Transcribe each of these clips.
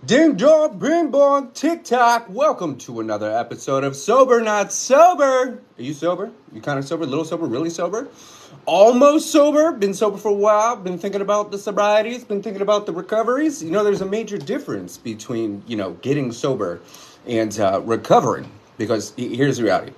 Ding dong, bing bong, tick tock. Welcome to another episode of Sober Not Sober. Are you sober? You kind of sober? Little sober? Really sober? Almost sober? Been sober for a while? Been thinking about the sobrieties? Been thinking about the recoveries? You know, there's a major difference between, getting sober and recovering. Because here's the reality.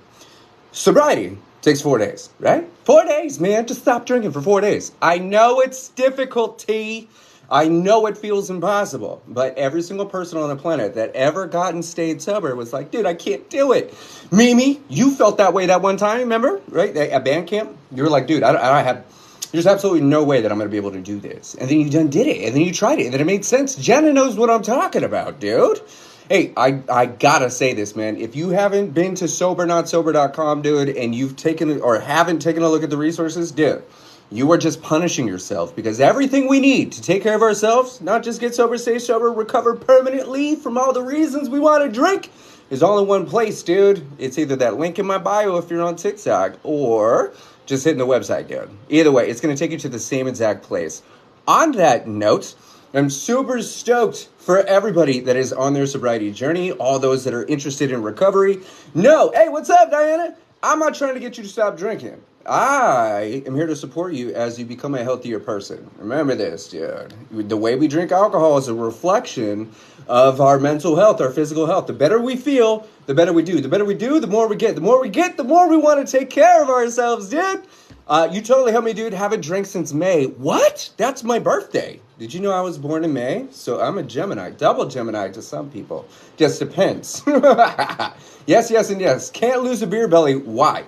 Sobriety takes 4 days, right? 4 days, man. Just stop drinking for 4 days. I know it's difficulty. I know it feels impossible, but every single person on the planet that ever got and stayed sober was like, dude, I can't do it. Mimi, you felt that way that one time, remember? Right? At band camp? You were like, dude, there's absolutely no way that I'm going to be able to do this. And then you done did it, and then you tried it, and then it made sense. Jenna knows what I'm talking about, dude. Hey, I gotta say this, man. If you haven't been to SoberNotSober.com, dude, and you've taken or haven't taken a look at the resources, dude, you are just punishing yourself because everything we need to take care of ourselves, not just get sober, stay sober, recover permanently from all the reasons we want to drink, is all in one place, dude. It's either that link in my bio if you're on TikTok or just hitting the website, dude. Either way, it's going to take you to the same exact place. On that note, I'm super stoked for everybody that is on their sobriety journey, all those that are interested in recovery. No, hey, what's up, Diana? I'm not trying to get you to stop drinking. I am here to support you as you become a healthier person. Remember this, dude. The way we drink alcohol is a reflection of our mental health, our physical health. The better we feel, the better we do. The better we do, the more we get. The more we get, the more we want to take care of ourselves, dude. You totally helped me, dude. Haven't drank since May. What? That's my birthday. Did you know I was born in May? So I'm a Gemini. Double Gemini to some people. Just depends. Yes, yes, and yes. Can't lose a beer belly. Why?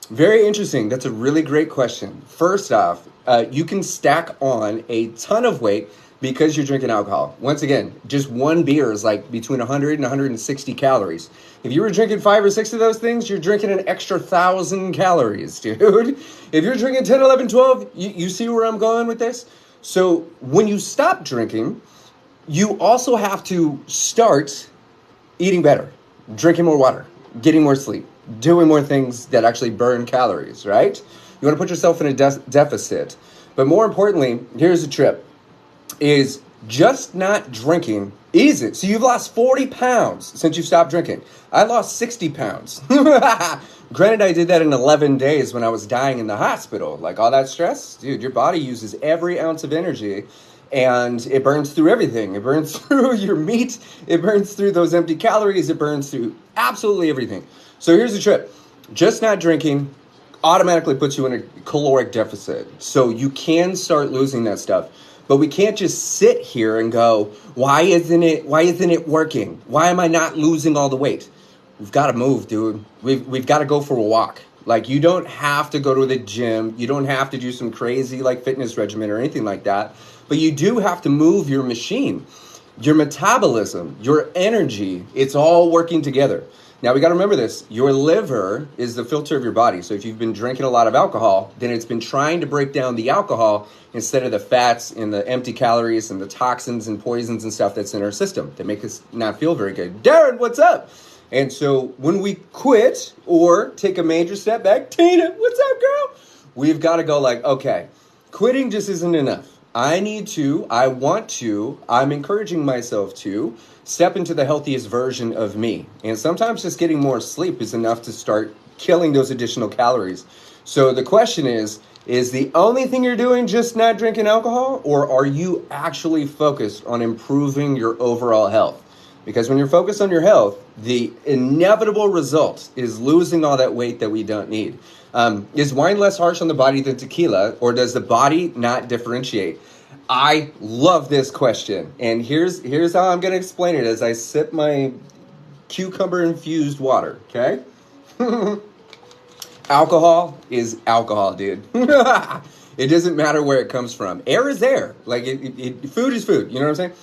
Very interesting. That's a really great question. First off, you can stack on a ton of weight because you're drinking alcohol. Once again, just one beer is like between 100 and 160 calories. If you were drinking 5 or 6 of those things, you're drinking an extra 1,000 calories, dude. If you're drinking 10, 11, 12, you see where I'm going with this? So when you stop drinking, you also have to start eating better, drinking more water, getting more sleep, doing more things that actually burn calories, right? You want to put yourself in a deficit. But more importantly, here's the trip, is just not drinking easy. So you've lost 40 pounds since you stopped drinking. I lost 60 pounds. Granted, I did that in 11 days when I was dying in the hospital. Like all that stress, dude, your body uses every ounce of energy and it burns through everything. It burns through your meat. It burns through those empty calories. It burns through absolutely everything. So here's the trip. Just not drinking automatically puts you in a caloric deficit. So you can start losing that stuff. But we can't just sit here and go, why isn't it working? Why am I not losing all the weight? We've got to move, dude. We've got to go for a walk. Like, you don't have to go to the gym. You don't have to do some crazy like fitness regimen or anything like that. But you do have to move your machine, your metabolism, your energy. It's all working together. Now, we got to remember this. Your liver is the filter of your body. So if you've been drinking a lot of alcohol, then it's been trying to break down the alcohol instead of the fats and the empty calories and the toxins and poisons and stuff that's in our system that make us not feel very good. Darren, what's up? And so when we quit or take a major step back, Tina, what's up, girl? We've got to go like, okay, quitting just isn't enough. I'm encouraging myself to step into the healthiest version of me. And sometimes just getting more sleep is enough to start killing those additional calories. So the question is the only thing you're doing just not drinking alcohol, or are you actually focused on improving your overall health? Because when you're focused on your health, the inevitable result is losing all that weight that we don't need. Is wine less harsh on the body than tequila, or does the body not differentiate? I love this question, and here's how I'm going to explain it as I sip my cucumber-infused water, okay? Alcohol is alcohol, dude. It doesn't matter where it comes from. Air is air. Like, food is food, you know what I'm saying?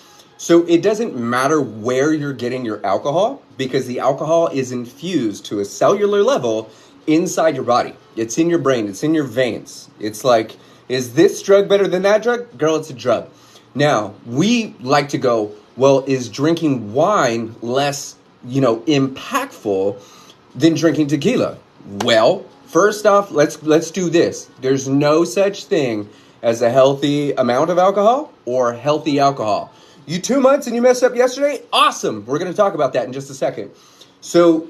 So it doesn't matter where you're getting your alcohol because the alcohol is infused to a cellular level inside your body. It's in your brain. It's in your veins. It's like, is this drug better than that drug? Girl, it's a drug. Now, we like to go, well, is drinking wine less, impactful than drinking tequila? Well, first off, let's do this. There's no such thing as a healthy amount of alcohol or healthy alcohol. You 2 months and you messed up yesterday? Awesome. We're going to talk about that in just a second. So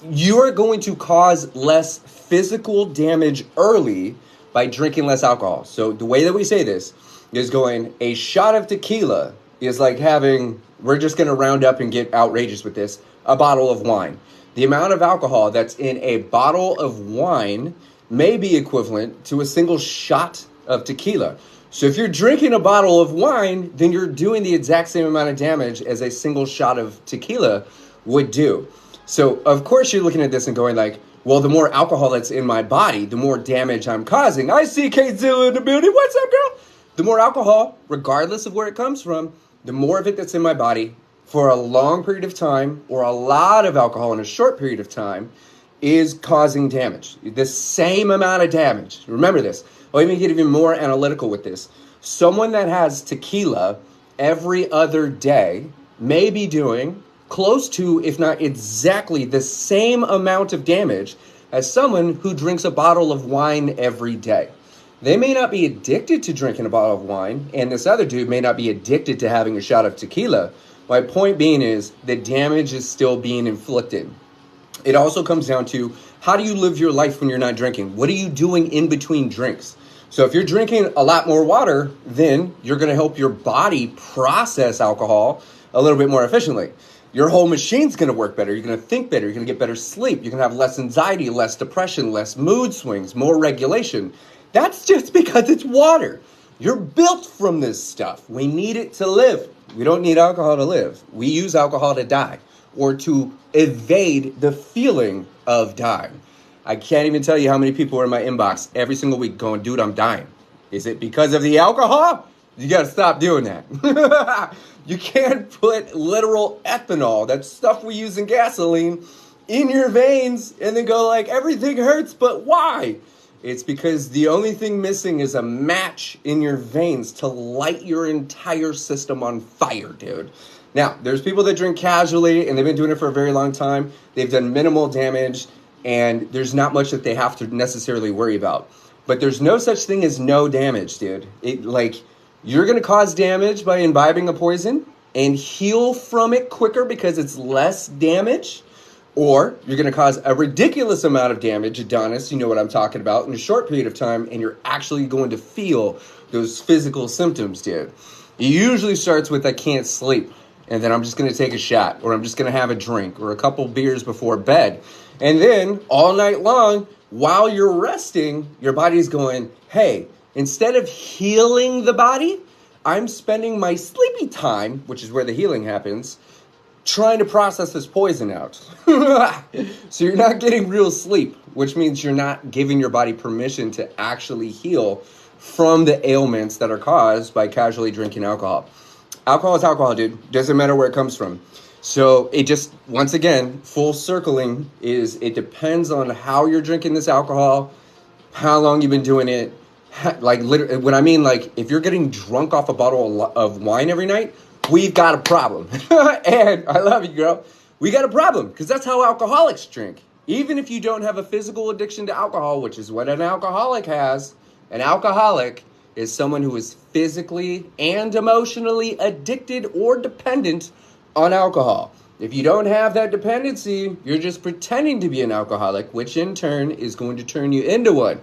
you are going to cause less physical damage early by drinking less alcohol. So the way that we say this is going, a shot of tequila is like having, we're just going to round up and get outrageous with this, a bottle of wine. The amount of alcohol that's in a bottle of wine may be equivalent to a single shot of tequila. So if you're drinking a bottle of wine, then you're doing the exact same amount of damage as a single shot of tequila would do. So of course you're looking at this and going like, well, the more alcohol that's in my body, the more damage I'm causing. I see Kate Zilla in the building. What's up, girl? The more alcohol, regardless of where it comes from, the more of it that's in my body for a long period of time, or a lot of alcohol in a short period of time, is causing damage. The same amount of damage. Remember this. I'll even get even more analytical with this. Someone that has tequila every other day may be doing close to, if not exactly, the same amount of damage as someone who drinks a bottle of wine every day. They may not be addicted to drinking a bottle of wine, and this other dude may not be addicted to having a shot of tequila. My point being is the damage is still being inflicted. It also comes down to, how do you live your life when you're not drinking? What are you doing in between drinks? So if you're drinking a lot more water, then you're going to help your body process alcohol a little bit more efficiently. Your whole machine's going to work better. You're going to think better. You're going to get better sleep. You're going to have less anxiety, less depression, less mood swings, more regulation. That's just because it's water. You're built from this stuff. We need it to live. We don't need alcohol to live. We use alcohol to die, or to evade the feeling of dying. I can't even tell you how many people are in my inbox every single week going, dude, I'm dying. Is it because of the alcohol? You got to stop doing that. You can't put literal ethanol, that stuff we use in gasoline, in your veins and then go like, everything hurts, but why? It's because the only thing missing is a match in your veins to light your entire system on fire, dude. Now, there's people that drink casually, and they've been doing it for a very long time. They've done minimal damage, and there's not much that they have to necessarily worry about. But there's no such thing as no damage, dude. You're going to cause damage by imbibing a poison and heal from it quicker because it's less damage. Or you're going to cause a ridiculous amount of damage, Adonis, you know what I'm talking about, in a short period of time, and you're actually going to feel those physical symptoms, dude. It usually starts with, I can't sleep, and then I'm just going to take a shot, or I'm just going to have a drink, or a couple beers before bed. And then all night long, while you're resting, your body's going, hey, instead of healing the body, I'm spending my sleepy time, which is where the healing happens, trying to process this poison out. So you're not getting real sleep, which means you're not giving your body permission to actually heal from the ailments that are caused by casually drinking alcohol. Alcohol is alcohol, dude. Doesn't matter where it comes from. So it just, once again, full circling is, it depends on how you're drinking this alcohol, how long you've been doing it. Like, literally, when I mean, like, if you're getting drunk off a bottle of wine every night, we've got a problem. And I love you, girl. We got a problem, because that's how alcoholics drink. Even if you don't have a physical addiction to alcohol, which is what an alcoholic has, an alcoholic is someone who is physically and emotionally addicted or dependent on alcohol. If you don't have that dependency, you're just pretending to be an alcoholic, which in turn is going to turn you into one.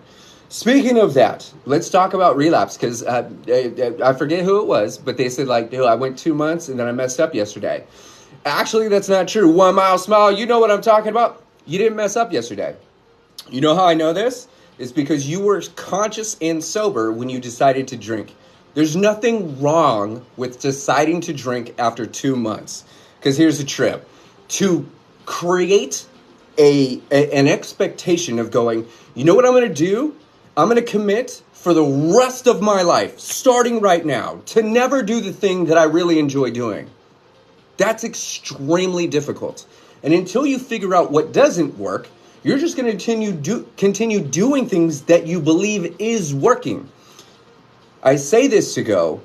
Speaking of that, let's talk about relapse, because I forget who it was, but they said, like, dude, I went 2 months and then I messed up yesterday. Actually, that's not true. 1 Mile Smile, you know what I'm talking about? You didn't mess up yesterday. You know how I know this? It's because you were conscious and sober when you decided to drink. There's nothing wrong with deciding to drink after 2 months. Because here's the trip. To create an expectation of going, you know what I'm going to do? I'm going to commit for the rest of my life, starting right now, to never do the thing that I really enjoy doing. That's extremely difficult. And until you figure out what doesn't work, you're just going to continue doing things that you believe is working. I say this to go,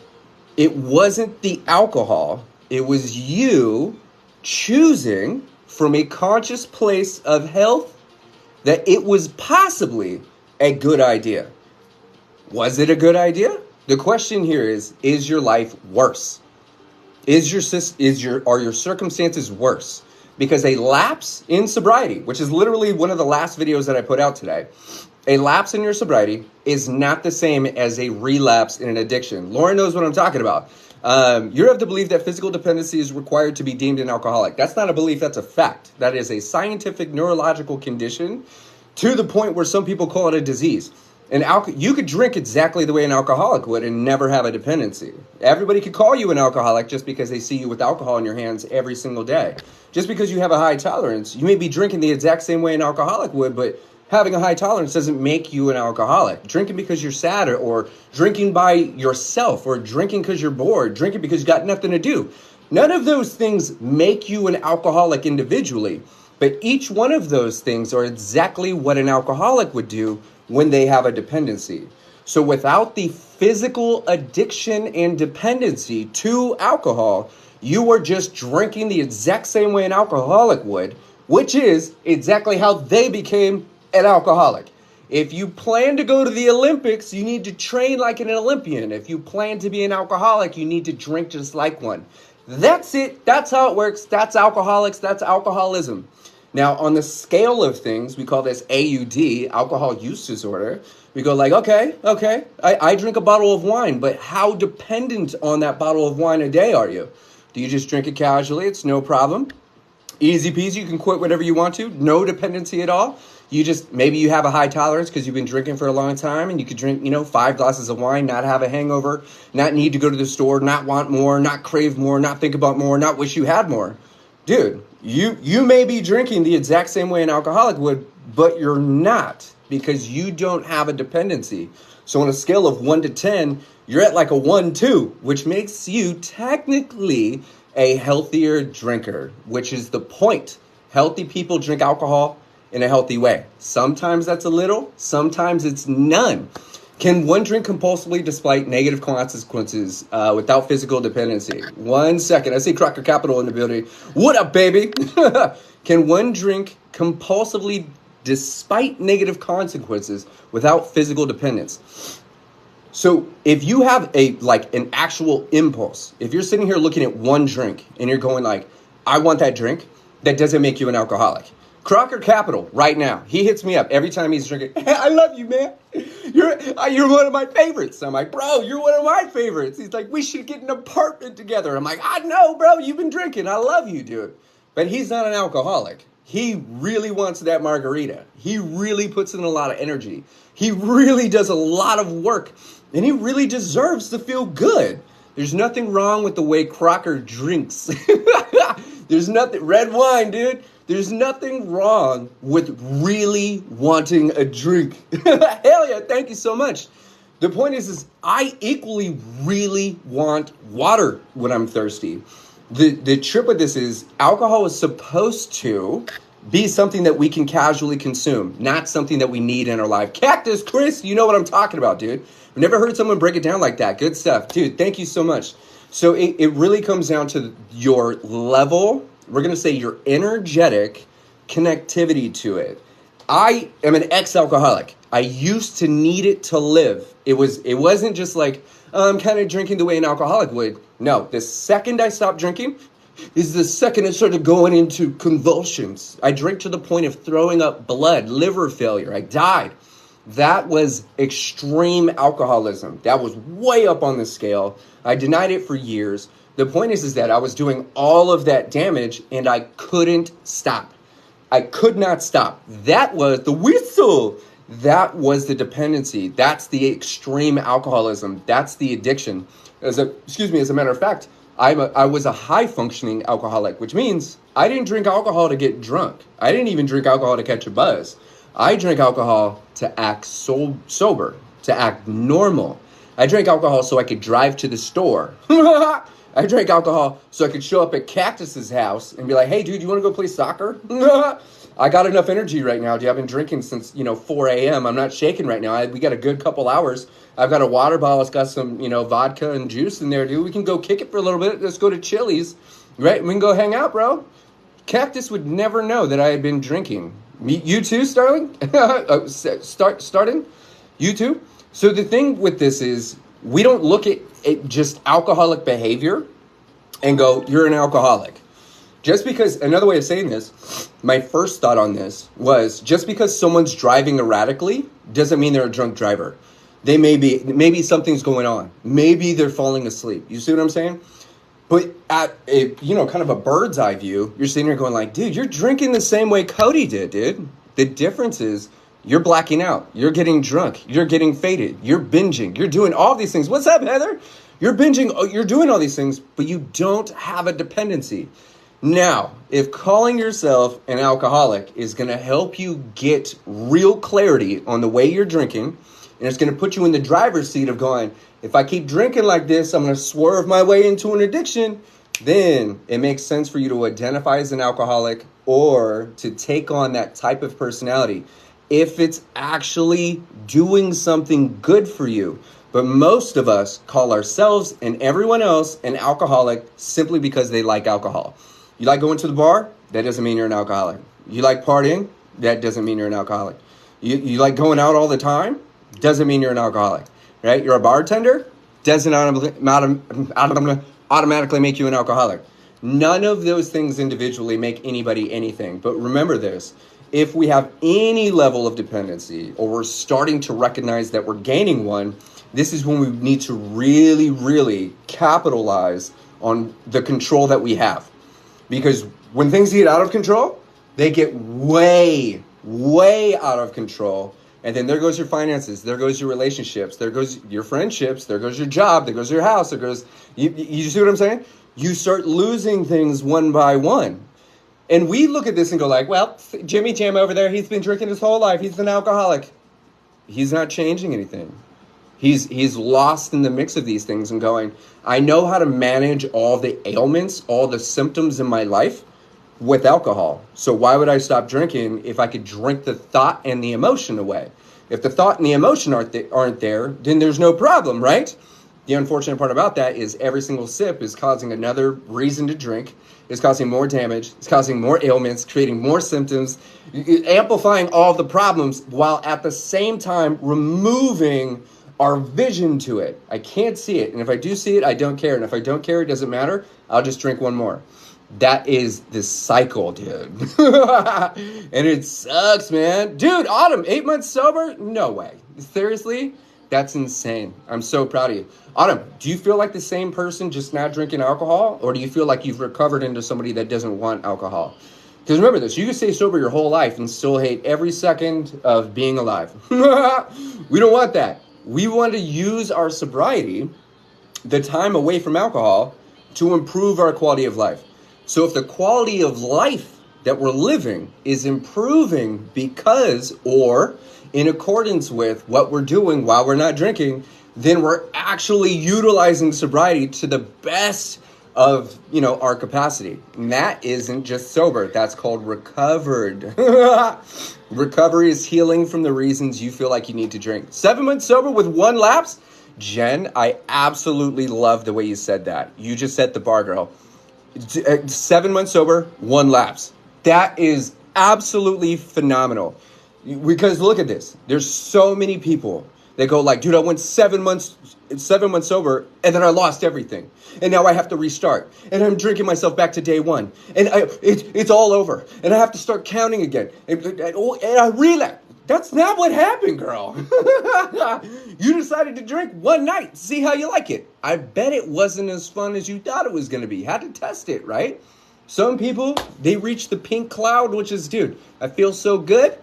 it wasn't the alcohol, it was you choosing from a conscious place of health that it was possibly a good idea. Was it a good idea? The question here is your life worse? Are your circumstances worse? Because a lapse in sobriety, which is literally one of the last videos that I put out today, a lapse in your sobriety is not the same as a relapse in an addiction. Lauren knows what I'm talking about. You're of the belief that physical dependency is required to be deemed an alcoholic. That's not a belief, that's a fact. That is a scientific neurological condition to the point where some people call it a disease. And you could drink exactly the way an alcoholic would and never have a dependency. Everybody could call you an alcoholic just because they see you with alcohol in your hands every single day. Just because you have a high tolerance, you may be drinking the exact same way an alcoholic would, but having a high tolerance doesn't make you an alcoholic. Drinking because you're sad, or drinking by yourself, or drinking because you're bored, drinking because you got nothing to do. None of those things make you an alcoholic individually, but each one of those things are exactly what an alcoholic would do when they have a dependency. So without the physical addiction and dependency to alcohol, you are just drinking the exact same way an alcoholic would, which is exactly how they became an alcoholic. If you plan to go to the Olympics, you need to train like an Olympian. If you plan to be an alcoholic, you need to drink just like one. That's it. That's how it works. That's alcoholics. That's alcoholism. Now, on the scale of things, we call this AUD, alcohol use disorder. We go like, okay, I drink a bottle of wine, but how dependent on that bottle of wine a day are you? Do you just drink it casually? It's no problem. Easy peasy, you can quit whatever you want to. No dependency at all. Maybe you have a high tolerance because you've been drinking for a long time, and you could drink, 5 glasses of wine, not have a hangover, not need to go to the store, not want more, not crave more, not think about more, not wish you had more. Dude, you may be drinking the exact same way an alcoholic would, but you're not, because you don't have a dependency. So on a scale of 1 to 10, you're at like a 1-2, which makes you technically a healthier drinker, which is the point. Healthy people drink alcohol in a healthy way. Sometimes that's a little, sometimes it's none. Can one drink compulsively despite negative consequences without physical dependency? 1 second. I see Crocker Capital in the building. What up, baby? Can one drink compulsively despite negative consequences without physical dependence? So if you have an actual impulse, if you're sitting here looking at one drink and you're going like, I want that drink, that doesn't make you an alcoholic. Crocker Capital, right now, he hits me up every time he's drinking. Hey, I love you, man. You're one of my favorites. I'm like, bro, you're one of my favorites. He's like, we should get an apartment together. I'm like, I know, bro, you've been drinking. I love you, dude. But he's not an alcoholic. He really wants that margarita. He really puts in a lot of energy. He really does a lot of work. And he really deserves to feel good. There's nothing wrong with the way Crocker drinks. There's nothing, red wine, dude. There's nothing wrong with really wanting a drink. Hell yeah, thank you so much. The point is I equally really want water when I'm thirsty. The trip with this is alcohol is supposed to be something that we can casually consume, not something that we need in our life. Cactus Chris, you know what I'm talking about, dude. I've never heard someone break it down like that. Good stuff. Dude, thank you so much. So it really comes down to your level, we're going to say your energetic connectivity to it. I am an ex-alcoholic. I used to need it to live. It wasn't just like, I'm kind of drinking the way an alcoholic would. No, the second I stopped drinking is the second I started going into convulsions. I drank to the point of throwing up blood, liver failure. I died. That was extreme alcoholism. That was way up on the scale. I denied it for years. The point is that I was doing all of that damage and I couldn't stop. I could not stop. That was the whistle. That was the dependency. That's the extreme alcoholism. That's the addiction. As a matter of fact, I was a high-functioning alcoholic, which means I didn't drink alcohol to get drunk. I didn't even drink alcohol to catch a buzz. I drank alcohol to act sober, to act normal. I drank alcohol so I could drive to the store. I drank alcohol so I could show up at Cactus's house and be like, hey, dude, you want to go play soccer? I got enough energy right now, dude. I've been drinking since, 4 a.m. I'm not shaking right now. We got a good couple hours. I've got a water bottle. It's got some, vodka and juice in there, dude. We can go kick it for a little bit. Let's go to Chili's, right? We can go hang out, bro. Cactus would never know that I had been drinking. You too, Starling? Starting? You too? So the thing with this is we don't look at just alcoholic behavior and go, you're an alcoholic. Just because, another way of saying this, my first thought on this was, just because someone's driving erratically doesn't mean they're a drunk driver. Maybe something's going on. Maybe they're falling asleep. You see what I'm saying? But at a, kind of a bird's eye view, you're sitting here going like, dude, you're drinking the same way Kohdi did, dude. The difference is you're blacking out. You're getting drunk. You're getting faded. You're binging. You're doing all these things. What's up, Heather? You're binging. You're doing all these things, but you don't have a dependency. Now, if calling yourself an alcoholic is going to help you get real clarity on the way you're drinking, and it's going to put you in the driver's seat of going, if I keep drinking like this, I'm going to swerve my way into an addiction, then it makes sense for you to identify as an alcoholic or to take on that type of personality if it's actually doing something good for you. But most of us call ourselves and everyone else an alcoholic simply because they like alcohol. You like going to the bar? That doesn't mean you're an alcoholic. You like partying? That doesn't mean you're an alcoholic. You like going out all the time? Doesn't mean you're an alcoholic, right? You're a bartender? Doesn't automatically make you an alcoholic. None of those things individually make anybody anything. But remember this, if we have any level of dependency or we're starting to recognize that we're gaining one, this is when we need to really, really capitalize on the control that we have. Because when things get out of control, they get way, way out of control. And then there goes your finances, there goes your relationships, there goes your friendships, there goes your job, there goes your house, there goes, you see what I'm saying? You start losing things one by one. And we look at this and go like, well, Jimmy Jam over there, he's been drinking his whole life. He's an alcoholic. He's not changing anything. He's lost in the mix of these things and going, I know how to manage all the ailments, all the symptoms in my life with alcohol. So why would I stop drinking if I could drink the thought and the emotion away? If the thought and the emotion aren't there, then there's no problem, right? The unfortunate part about that is every single sip is causing another reason to drink. It's causing more damage. It's causing more ailments, creating more symptoms, amplifying all the problems while at the same time removing our vision to it. I can't see it. And if I do see it, I don't care. And if I don't care, it doesn't matter. I'll just drink one more. That is the cycle, dude. And it sucks, man. Dude, Autumn, 8 months sober? No way. Seriously? That's insane. I'm so proud of you. Autumn, do you feel like the same person just not drinking alcohol? Or do you feel like you've recovered into somebody that doesn't want alcohol? Because remember this, you can stay sober your whole life and still hate every second of being alive. We don't want that. We want to use our sobriety, the time away from alcohol, to improve our quality of life. So if the quality of life that we're living is improving because or in accordance with what we're doing while we're not drinking, then we're actually utilizing sobriety to the best of, our capacity. And that isn't just sober. That's called recovered. Recovery is healing from the reasons you feel like you need to drink. 7 months sober with one lapse? Jen, I absolutely love the way you said that. You just set the bar, girl. 7 months sober, one lapse. That is absolutely phenomenal. Because look at this. There's so many people that go like, dude, I went 7 months sober, and then I lost everything. And now I have to restart. And I'm drinking myself back to day one. And it's all over. And I have to start counting again. And I relapse. That's not what happened, girl. You decided to drink one night. See how you like it. I bet it wasn't as fun as you thought it was going to be. Had to test it, right? Some people, they reach the pink cloud, which is, dude, I feel so good.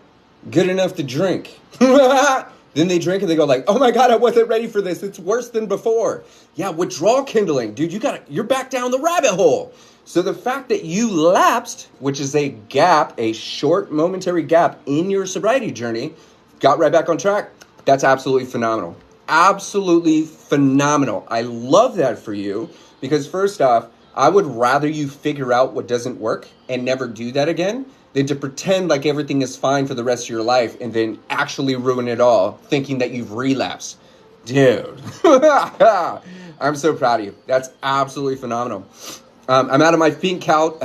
Good enough to drink. Then they drink and they go like, oh my God, I wasn't ready for this. It's worse than before. Yeah, withdrawal kindling. Dude, you're back down the rabbit hole. So the fact that you lapsed, which is a gap, a short momentary gap in your sobriety journey, got right back on track. That's absolutely phenomenal. Absolutely phenomenal. I love that for you because first off, I would rather you figure out what doesn't work and never do that again than to pretend like everything is fine for the rest of your life and then actually ruin it all thinking that you've relapsed. Dude, I'm so proud of you. That's absolutely phenomenal. I'm out of my pink couch.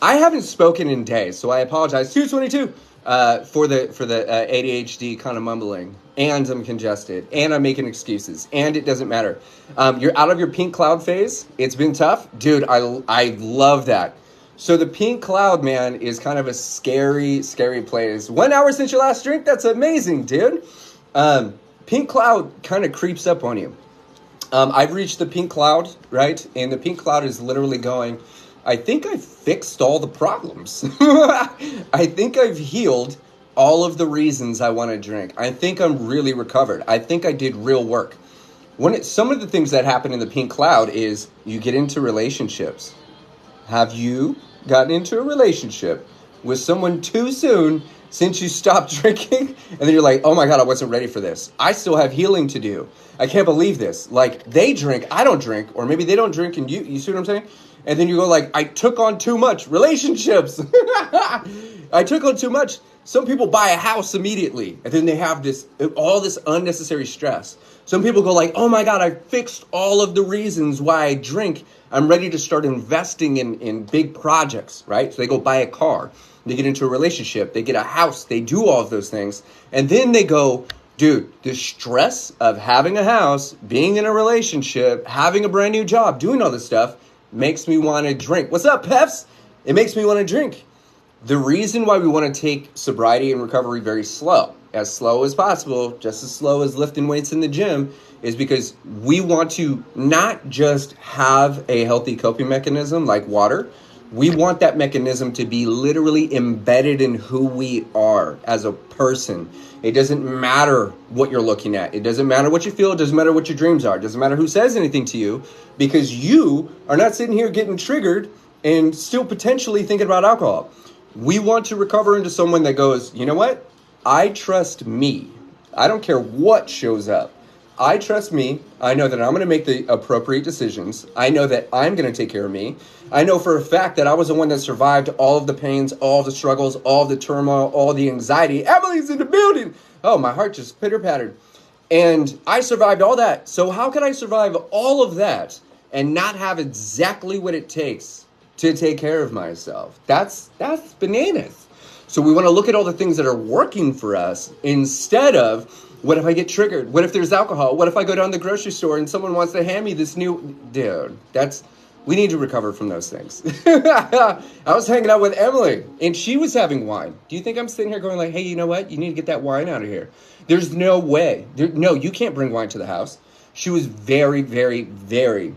I haven't spoken in days, so I apologize. 222. for the ADHD kind of mumbling, and I'm congested, and I'm making excuses, and it doesn't matter. You're out of your pink cloud phase. It's been tough, dude. I love that. So the pink cloud, man, is kind of a scary, scary place. 1 hour since your last drink. That's amazing, dude. Pink cloud kind of creeps up on you. I've reached the pink cloud, right? And the pink cloud is literally going, I think I've fixed all the problems. I think I've healed all of the reasons I want to drink. I think I'm really recovered. I think I did real work. Some of the things that happen in the pink cloud is you get into relationships. Have you gotten into a relationship with someone too soon since you stopped drinking? And then you're like, oh my God, I wasn't ready for this. I still have healing to do. I can't believe this. Like, they drink, I don't drink. Or maybe they don't drink and you see what I'm saying? And then you go like, I took on too much. Relationships. I took on too much. Some people buy a house immediately. And then they have all this unnecessary stress. Some people go like, oh my God, I fixed all of the reasons why I drink. I'm ready to start investing in big projects, right? So they go buy a car. They get into a relationship. They get a house. They do all of those things. And then they go, dude, the stress of having a house, being in a relationship, having a brand new job, doing all this stuff makes me want to drink. What's up, Peps? It makes me want to drink. The reason why we want to take sobriety and recovery very slow as possible, just as slow as lifting weights in the gym, is because we want to not just have a healthy coping mechanism like water. We want that mechanism to be literally embedded in who we are as a person. It doesn't matter what you're looking at. It doesn't matter what you feel. It doesn't matter what your dreams are. It doesn't matter who says anything to you, because you are not sitting here getting triggered and still potentially thinking about alcohol. We want to recover into someone that goes, you know what? I trust me. I don't care what shows up. I trust me. I know that I'm going to make the appropriate decisions. I know that I'm going to take care of me. I know for a fact that I was the one that survived all of the pains, all of the struggles, all of the turmoil, all the anxiety. Emily's in the building. Oh, my heart just pitter-pattered. And I survived all that. So how can I survive all of that and not have exactly what it takes to take care of myself? That's bananas. So we want to look at all the things that are working for us instead of, what if I get triggered? What if there's alcohol? What if I go down to the grocery store and someone wants to hand me this new... Dude, we need to recover from those things. I was hanging out with Emily and she was having wine. Do you think I'm sitting here going like, hey, you know what? You need to get that wine out of here. There's no way. No, you can't bring wine to the house. She was very, very, very,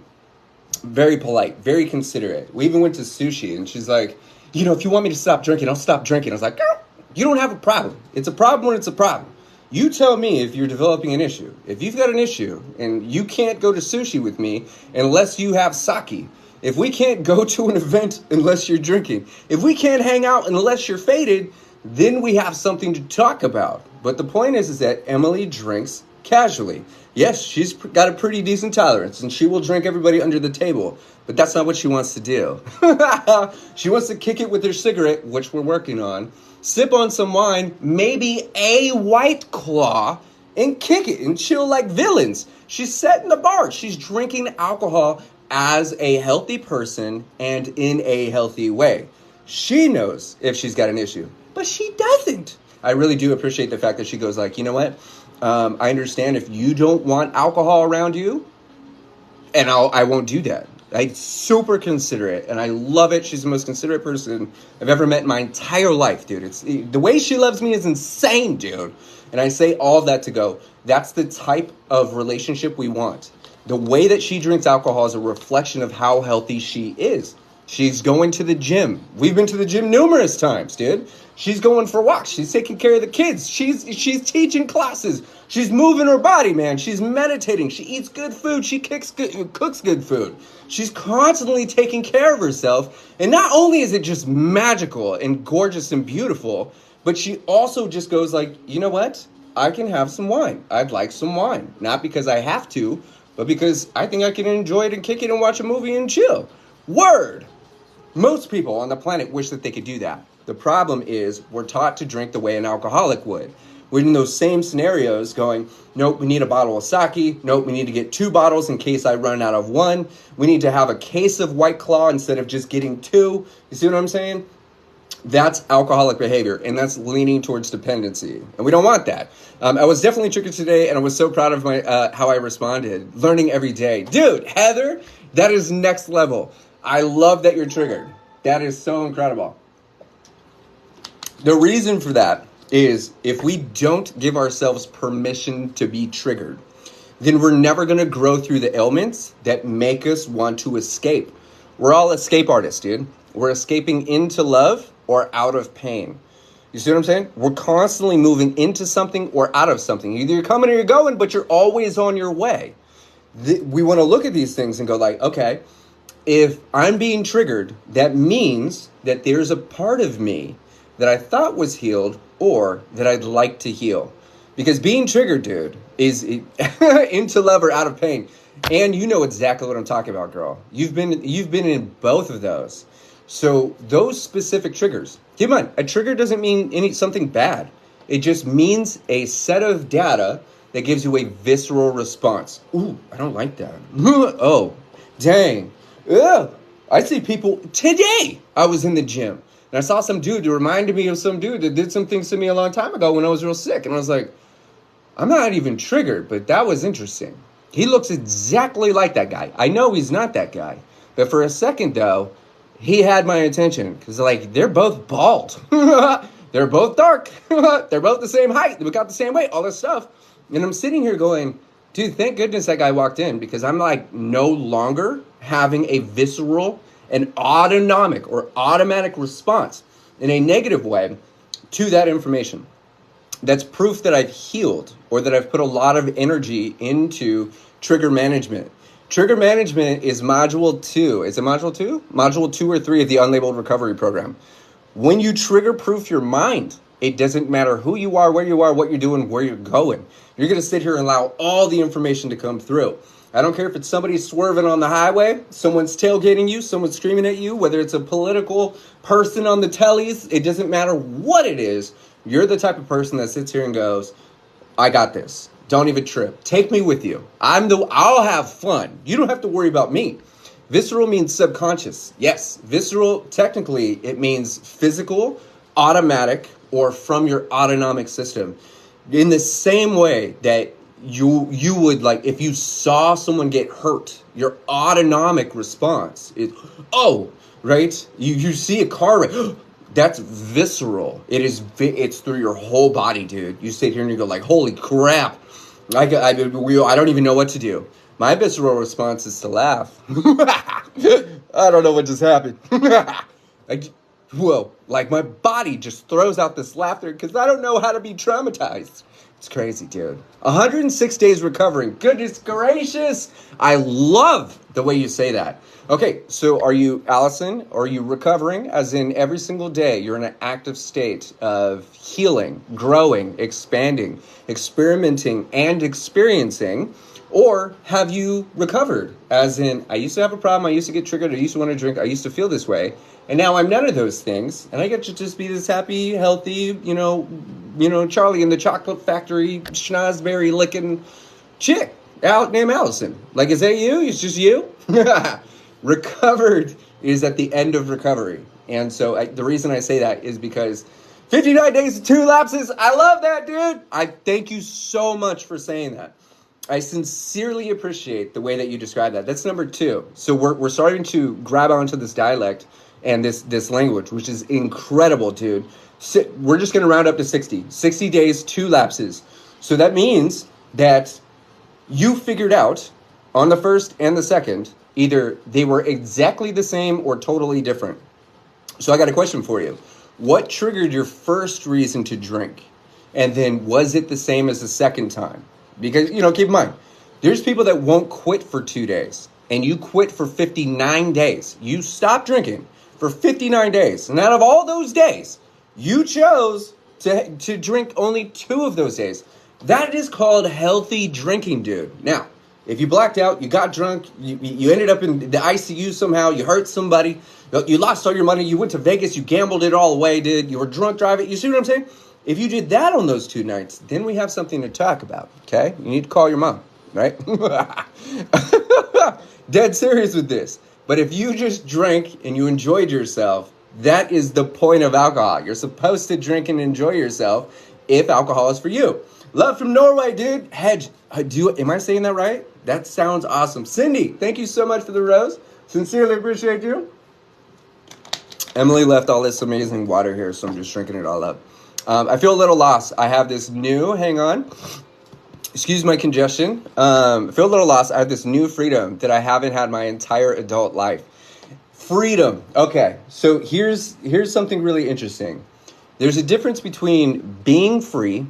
very polite, very considerate. We even went to sushi and she's like, you know, if you want me to stop drinking, I'll stop drinking. I was like, girl, you don't have a problem. It's a problem when it's a problem. You tell me if you're developing an issue. If you've got an issue and you can't go to sushi with me unless you have sake, if we can't go to an event unless you're drinking, if we can't hang out unless you're faded, then we have something to talk about. But the point is that Emily drinks casually. Yes, she's got a pretty decent tolerance and she will drink everybody under the table, but that's not what she wants to do. She wants to kick it with her cigarette, which we're working on, sip on some wine, maybe a White Claw, and kick it and chill like villains. She's setting the bar. She's drinking alcohol as a healthy person and in a healthy way. She knows if she's got an issue, but she doesn't. I really do appreciate the fact that she goes like, you know what? I understand if you don't want alcohol around you, and I won't do that. I'm super considerate, and I love it. She's the most considerate person I've ever met in my entire life, dude. The way she loves me is insane, dude. And I say all that to go, that's the type of relationship we want. The way that she drinks alcohol is a reflection of how healthy she is. She's going to the gym. We've been to the gym numerous times, dude. She's going for walks. She's taking care of the kids. She's teaching classes. She's moving her body, man. She's meditating. She eats good food. She cooks good food. She's constantly taking care of herself. And not only is it just magical and gorgeous and beautiful, but she also just goes like, you know what? I can have some wine. I'd like some wine. Not because I have to, but because I think I can enjoy it and kick it and watch a movie and chill. Word! Most people on the planet wish that they could do that. The problem is we're taught to drink the way an alcoholic would. We're in those same scenarios going, nope, we need a bottle of sake. Nope, we need to get 2 bottles in case I run out of 1. We need to have a case of White Claw instead of just getting 2. You see what I'm saying? That's alcoholic behavior, and that's leaning towards dependency, and we don't want that. I was definitely triggered today, and I was so proud of my how I responded. Learning every day, dude. Heather, that is next level. I love that you're triggered. That is so incredible. The reason for that is if we don't give ourselves permission to be triggered, then we're never going to grow through the ailments that make us want to escape. We're all escape artists, dude. We're escaping into love or out of pain. You see what I'm saying? We're constantly moving into something or out of something. Either you're coming or you're going, but you're always on your way. We want to look at these things and go like, okay, if I'm being triggered, that means that there's a part of me that I thought was healed or that I'd like to heal. Because being triggered, dude, is into love or out of pain. And you know exactly what I'm talking about, girl. You've been in both of those. So those specific triggers, keep in mind, a trigger doesn't mean something bad. It just means a set of data that gives you a visceral response. Ooh, I don't like that. Oh, dang. Ugh. I see people today. I was in the gym and I saw some dude that reminded me of some dude that did some things to me a long time ago when I was real sick. And I was like, I'm not even triggered, but that was interesting. He looks exactly like that guy. I know he's not that guy. But for a second, though, he had my attention. Because, like, they're both bald. They're both dark. They're both the same height. They got the same weight, all this stuff. And I'm sitting here going, dude, thank goodness that guy walked in. Because I'm, like, no longer having a visceral and automatic response in a negative way to that information. That's proof that I've healed or that I've put a lot of energy into trigger management. Trigger management is module 2. Is it module 2? Module 2 or 3 of the Unlabeled recovery program. When you trigger proof your mind, it doesn't matter who you are, where you are, what you're doing, where you're going. You're going to sit here and allow all the information to come through. I don't care if it's somebody swerving on the highway, someone's tailgating you, someone's screaming at you, whether it's a political person on the tellies, it doesn't matter what it is. You're the type of person that sits here and goes, I got this. Don't even trip. Take me with you. I'll have fun. You don't have to worry about me. Visceral means subconscious. Yes, visceral, technically, it means physical, automatic, or from your autonomic system. In the same way that you would, like, if you saw someone get hurt, your autonomic response is, oh, right? You see a car wreck. That's visceral. It's through your whole body, dude. You sit here and you go like, holy crap. I don't even know what to do. My visceral response is to laugh. I don't know what just happened. Whoa, like my body just throws out this laughter because I don't know how to be traumatized. It's crazy, dude. 106 days recovering. Goodness gracious. I love the way you say that. Okay, so are you, Allison, are you recovering? As in every single day, you're in an active state of healing, growing, expanding, experimenting, and experiencing? Or have you recovered? As in, I used to have a problem, I used to get triggered, I used to want to drink, I used to feel this way, and now I'm none of those things, and I get to just be this happy, healthy, you know, Charlie in the chocolate factory, schnozberry licking chick out named Allison. Like, is that you? It's just you? Recovered is at the end of recovery. And so the reason I say that is because 59 days, 2 lapses. I love that, dude. I thank you so much for saying that. I sincerely appreciate the way that you describe that. That's number 2. So we're starting to grab onto this dialect and this language, which is incredible, dude. We're just going to round up to 60. 60 days, 2 lapses. So that means that you figured out on the first and the second, either they were exactly the same or totally different. So I got a question for you. What triggered your first reason to drink? And then was it the same as the second time? Because, keep in mind, there's people that won't quit for 2 days. And you quit for 59 days. You stop drinking for 59 days. And out of all those days, you chose to drink only 2 of those days. That is called healthy drinking, dude. Now, if you blacked out, you got drunk, you ended up in the ICU somehow, you hurt somebody, you lost all your money, you went to Vegas, you gambled it all away, dude, you were drunk driving, you see what I'm saying? If you did that on those 2 nights, then we have something to talk about, okay? You need to call your mom, right? Dead serious with this. But if you just drank and you enjoyed yourself, That is the point of alcohol. You're supposed to drink and enjoy yourself if alcohol is for you. Love from Norway, dude. Hedge. Am I saying that right? That sounds awesome. Cindy, thank you so much for the rose. Sincerely appreciate you. Emily left all this amazing water here, so I'm just drinking it all up. I feel a little lost. I have this new, hang on. Excuse my congestion. I feel a little lost. I have this new freedom that I haven't had my entire adult life. Freedom. Okay, so here's something really interesting. There's a difference between being free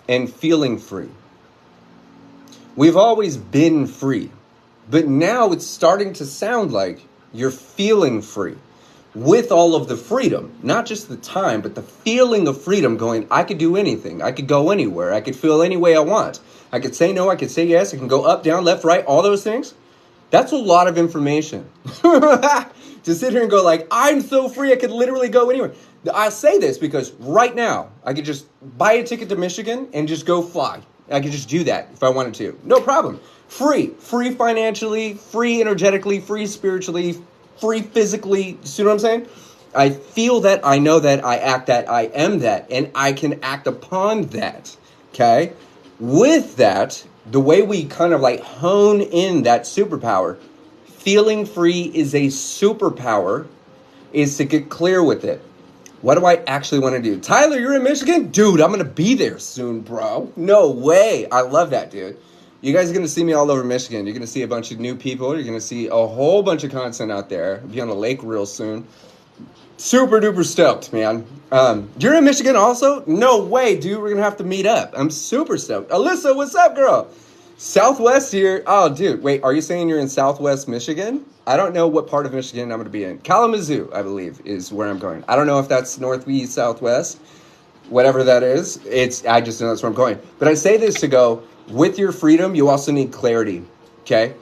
and feeling free. We've always been free, but now it's starting to sound like you're feeling free with all of the freedom, not just the time, but the feeling of freedom going, I could do anything. I could go anywhere. I could feel any way I want. I could say no. I could say yes. I can go up, down, left, right, all those things. That's a lot of information. To sit here and go like, I'm so free, I could literally go anywhere. I say this because right now, I could just buy a ticket to Michigan and just go fly. I could just do that if I wanted to. No problem. Free financially, free energetically, free spiritually, free physically. See what I'm saying? I feel that, I know that, I act that, I am that, and I can act upon that. Okay? With that, the way we kind of like hone in that superpower, feeling free is a superpower, is to get clear with it. What do I actually want to do? Tyler, you're in Michigan? Dude, I'm going to be there soon, bro. No way. I love that, dude. You guys are going to see me all over Michigan. You're going to see a bunch of new people. You're going to see a whole bunch of content out there. I'll be on a lake real soon. Super duper stoked, man. You're in Michigan also? No way, dude. We're going to have to meet up. I'm super stoked. Alyssa, what's up, girl? Southwest here. Oh, dude. Wait, are you saying you're in Southwest Michigan? I don't know what part of Michigan I'm going to be in. Kalamazoo, I believe, is where I'm going. I don't know if that's northeast, southwest, whatever that is. I just know that's where I'm going. But I say this to go, with your freedom, you also need clarity, okay?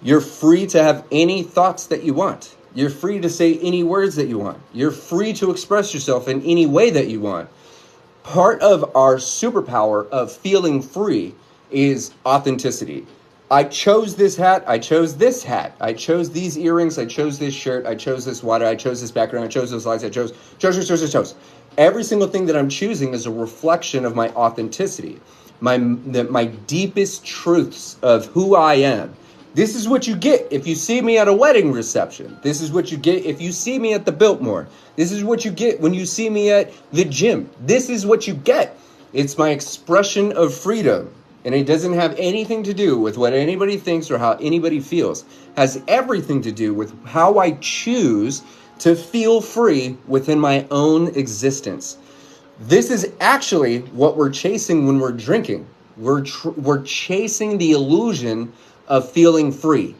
You're free to have any thoughts that you want. You're free to say any words that you want. You're free to express yourself in any way that you want. Part of our superpower of feeling free is authenticity. I chose this hat. I chose this hat. I chose these earrings. I chose this shirt. I chose this water. I chose this background. I chose those lights. I chose. Every single thing that I'm choosing is a reflection of my authenticity, my deepest truths of who I am. This is what you get if you see me at a wedding reception. This is what you get if you see me at the Biltmore. This is what you get when you see me at the gym. This is what you get. It's my expression of freedom. And it doesn't have anything to do with what anybody thinks or how anybody feels. It has everything to do with how I choose to feel free within my own existence. This is actually what we're chasing when we're drinking. We're chasing the illusion of feeling free,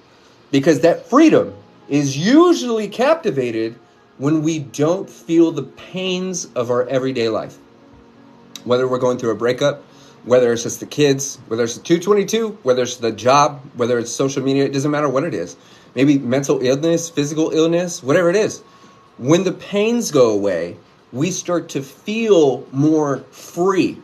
because that freedom is usually captivated when we don't feel the pains of our everyday life. Whether we're going through a breakup, whether it's just the kids, whether it's the 222, whether it's the job, whether it's social media, it doesn't matter what it is. Maybe mental illness, physical illness, whatever it is. When the pains go away, we start to feel more free,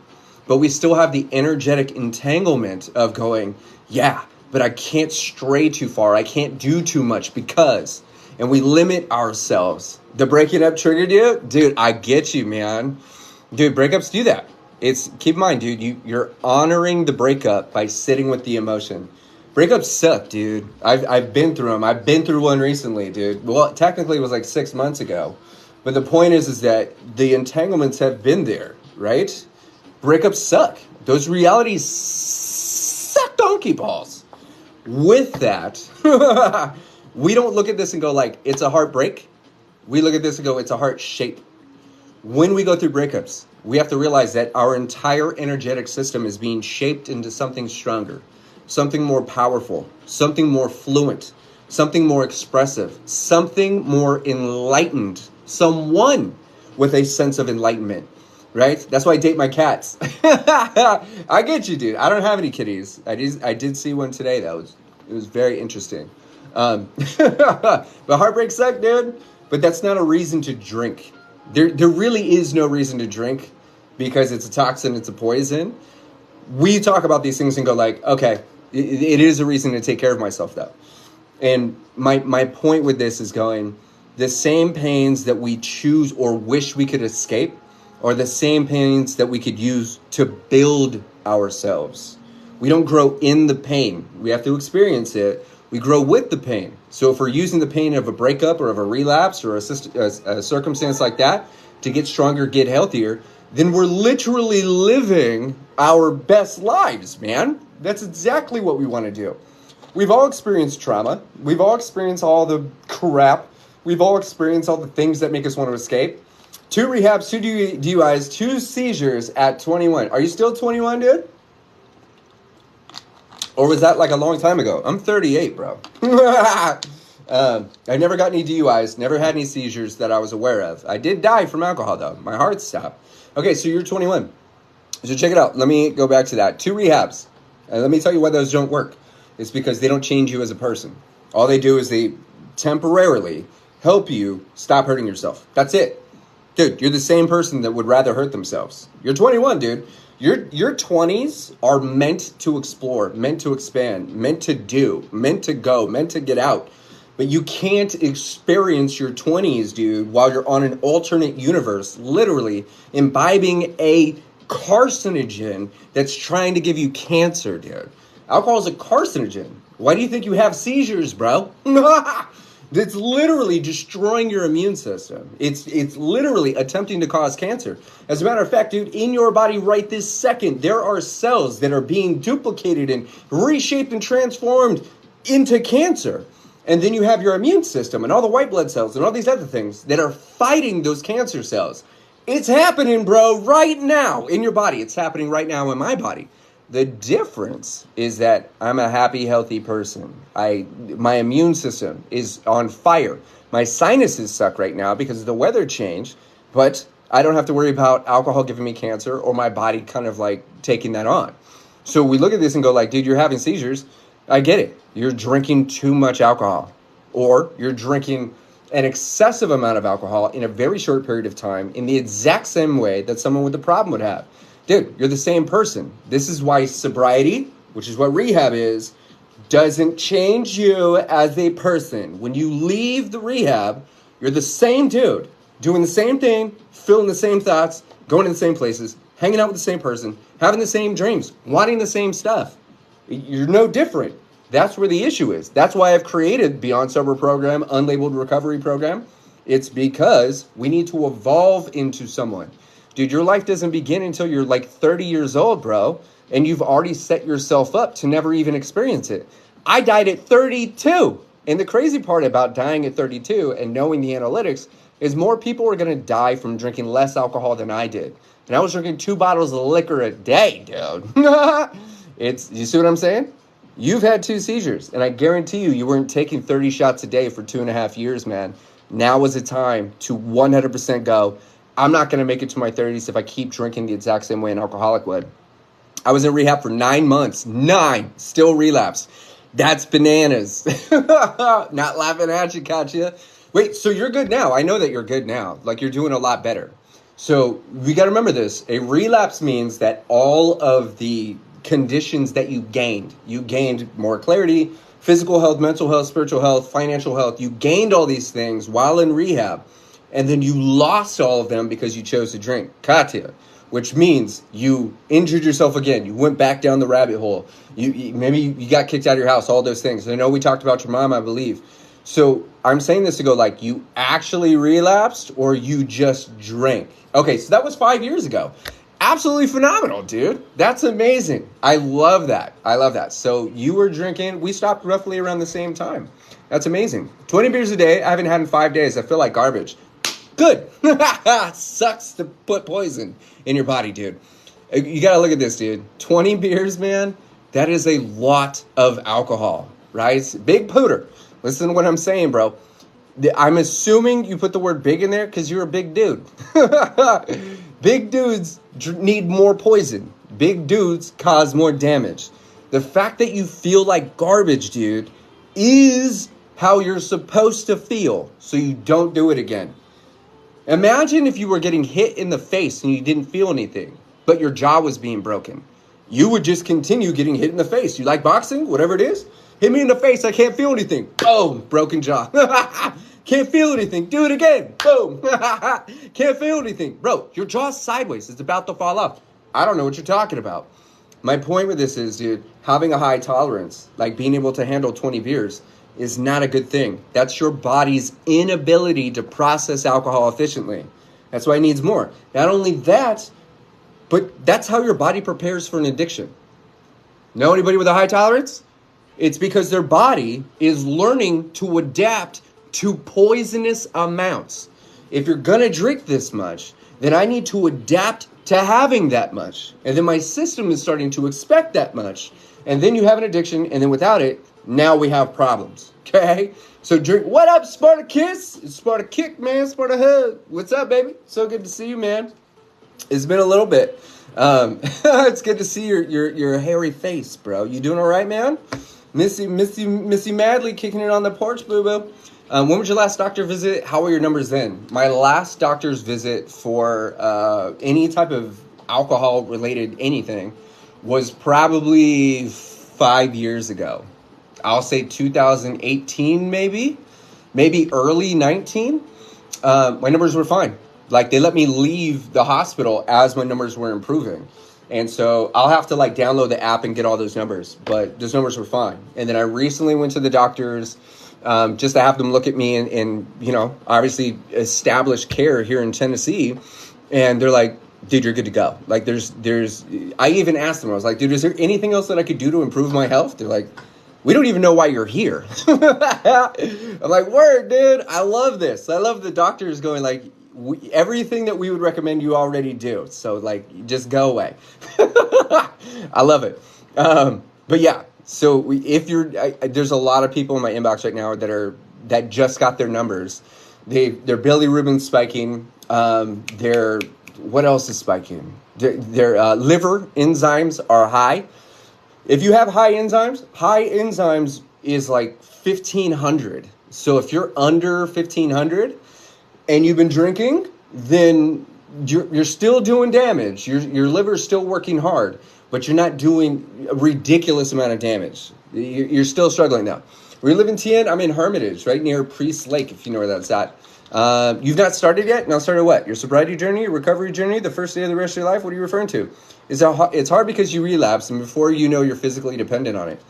but we still have the energetic entanglement of going, yeah, but I can't stray too far. I can't do too much because, and we limit ourselves. The breaking up triggered you? Dude, I get you, man. Dude, breakups do that. Keep in mind, dude, you're honoring the breakup by sitting with the emotion. Breakups suck, dude. I've been through them. I've been through one recently, dude. Well, technically it was like 6 months ago. But the point is that the entanglements have been there, right? Breakups suck. Those realities suck donkey balls. With that, we don't look at this and go like, it's a heartbreak. We look at this and go, it's a heart shape. When we go through breakups, we have to realize that our entire energetic system is being shaped into something stronger, something more powerful, something more fluent, something more expressive, something more enlightened, someone with a sense of enlightenment, right? That's why I date my cats. I get you, dude. I don't have any kitties. I did see one today, though. It was very interesting. But heartbreak sucked, dude. But that's not a reason to drink. There really is no reason to drink because it's a toxin, it's a poison. We talk about these things and go like, okay, it is a reason to take care of myself though. And my point with this is going, the same pains that we choose or wish we could escape are the same pains that we could use to build ourselves. We don't grow in the pain. We have to experience it. We grow with the pain. So if we're using the pain of a breakup or of a relapse or a circumstance like that to get stronger, get healthier, then we're literally living our best lives, man. That's exactly what we want to do. We've all experienced trauma. We've all experienced all the crap. We've all experienced all the things that make us want to escape. 2 rehabs, 2 DUIs, 2 seizures at 21. Are you still 21, dude? Or was that like a long time ago? I'm 38, bro. I never got any DUIs, never had any seizures that I was aware of. I did die from alcohol, though. My heart stopped. Okay, so you're 21. So check it out. Let me go back to that. 2 rehabs. And let me tell you why those don't work. It's because they don't change you as a person. All they do is they temporarily help you stop hurting yourself. That's it. Dude, you're the same person that would rather hurt themselves. You're 21, dude. Your 20s are meant to explore, meant to expand, meant to do, meant to go, meant to get out. But you can't experience your 20s, dude, while you're on an alternate universe, literally imbibing a carcinogen that's trying to give you cancer, dude. Alcohol is a carcinogen. Why do you think you have seizures, bro? It's literally destroying your immune system. It's literally attempting to cause cancer. As a matter of fact, dude, in your body right this second, there are cells that are being duplicated and reshaped and transformed into cancer. And then you have your immune system and all the white blood cells and all these other things that are fighting those cancer cells. It's happening, bro, right now in your body. It's happening right now in my body. The difference is that I'm a happy, healthy person. My immune system is on fire. My sinuses suck right now because of the weather change, but I don't have to worry about alcohol giving me cancer or my body kind of like taking that on. So we look at this and go like, dude, you're having seizures. I get it. You're drinking too much alcohol, or you're drinking an excessive amount of alcohol in a very short period of time in the exact same way that someone with a problem would have. Dude, you're the same person. This is why sobriety, which is what rehab is, doesn't change you as a person. When you leave the rehab, you're the same dude, doing the same thing, feeling the same thoughts, going to the same places, hanging out with the same person, having the same dreams, wanting the same stuff. You're no different. That's where the issue is. That's why I've created Beyond Sober program, Unlabeled recovery program. It's because we need to evolve into someone. Dude, your life doesn't begin until you're like 30 years old, bro. And you've already set yourself up to never even experience it. I died at 32. And the crazy part about dying at 32 and knowing the analytics is more people are going to die from drinking less alcohol than I did. And I was drinking 2 bottles of liquor a day, dude. You see what I'm saying? You've had 2 seizures. And I guarantee you weren't taking 30 shots a day for 2.5 years, man. Now is the time to 100% go. I'm not going to make it to my 30s if I keep drinking the exact same way an alcoholic would. I was in rehab for 9 months. 9. Still relapsed. That's bananas. Not laughing at you, Katya. Wait, so you're good now. I know that you're good now. Like, you're doing a lot better. So we got to remember this. A relapse means that all of the conditions that you gained more clarity, physical health, mental health, spiritual health, financial health. You gained all these things while in rehab. And then you lost all of them because you chose to drink, Katya, which means you injured yourself again. You went back down the rabbit hole. Maybe you got kicked out of your house, all those things. I know we talked about your mom, I believe. So I'm saying this to go like, you actually relapsed or you just drank? Okay, so that was 5 years ago. Absolutely phenomenal, dude. That's amazing. I love that. So you were drinking. We stopped roughly around the same time. That's amazing. 20 beers a day. I haven't had in 5 days. I feel like garbage. Good. Sucks to put poison in your body, dude. You got to look at this, dude. 20 beers, man. That is a lot of alcohol, right? Big pooter. Listen to what I'm saying, bro. I'm assuming you put the word big in there because you're a big dude. Big dudes need more poison. Big dudes cause more damage. The fact that you feel like garbage, dude, is how you're supposed to feel, so you don't do it again. Imagine if you were getting hit in the face and you didn't feel anything, but your jaw was being broken. You would just continue getting hit in the face. You like boxing? Whatever it is. Hit me in the face. I can't feel anything. Boom. Broken jaw. Can't feel anything. Do it again. Boom. Can't feel anything. Bro, your jaw's sideways. It's about to fall off. I don't know what you're talking about. My point with this is, dude, having a high tolerance, like being able to handle 20 beers, is not a good thing. That's your body's inability to process alcohol efficiently. That's why it needs more. Not only that, but that's how your body prepares for an addiction. Know anybody with a high tolerance? It's because their body is learning to adapt to poisonous amounts. If you're gonna drink this much, then I need to adapt to having that much. And then my system is starting to expect that much. And then you have an addiction, and then without it, now we have problems. Okay? So drink. What up, Spartacus? It's Spartakick, man. Spartahug. What's up, baby? So good to see you, man. It's been a little bit. It's good to see your hairy face, bro. You doing all right, man? Missy Madly kicking it on the porch, boo-boo. When was your last doctor visit? How were your numbers then? My last doctor's visit for any type of alcohol-related anything was probably 5 years ago. I'll say 2018 maybe early 19. My numbers were fine. Like, they let me leave the hospital as my numbers were improving. And so I'll have to like download the app and get all those numbers, but those numbers were fine. And then I recently went to the doctors just to have them look at me and you know, obviously establish care here in Tennessee. And they're like, dude, you're good to go. Like I even asked them, I was like, dude, is there anything else that I could do to improve my health? They're like, we don't even know why you're here. I'm like, word, dude, I love this. I love the doctors going like, everything that we would recommend you already do. So like, just go away. I love it. But yeah, so there's a lot of people in my inbox right now that just got their numbers. Their bilirubin spiking. What else is spiking? Their liver enzymes are high. If you have high enzymes is like 1,500. So if you're under 1,500 and you've been drinking, then you're still doing damage. Your liver's still working hard, but you're not doing a ridiculous amount of damage. You're still struggling now. We live in TN. I'm in Hermitage, right near Priest Lake, if you know where that's at. You've not started yet? Now started what? Your sobriety journey, your recovery journey, the first day of the rest of your life? What are you referring to? It's hard because you relapse, and before you know, you're physically dependent on it.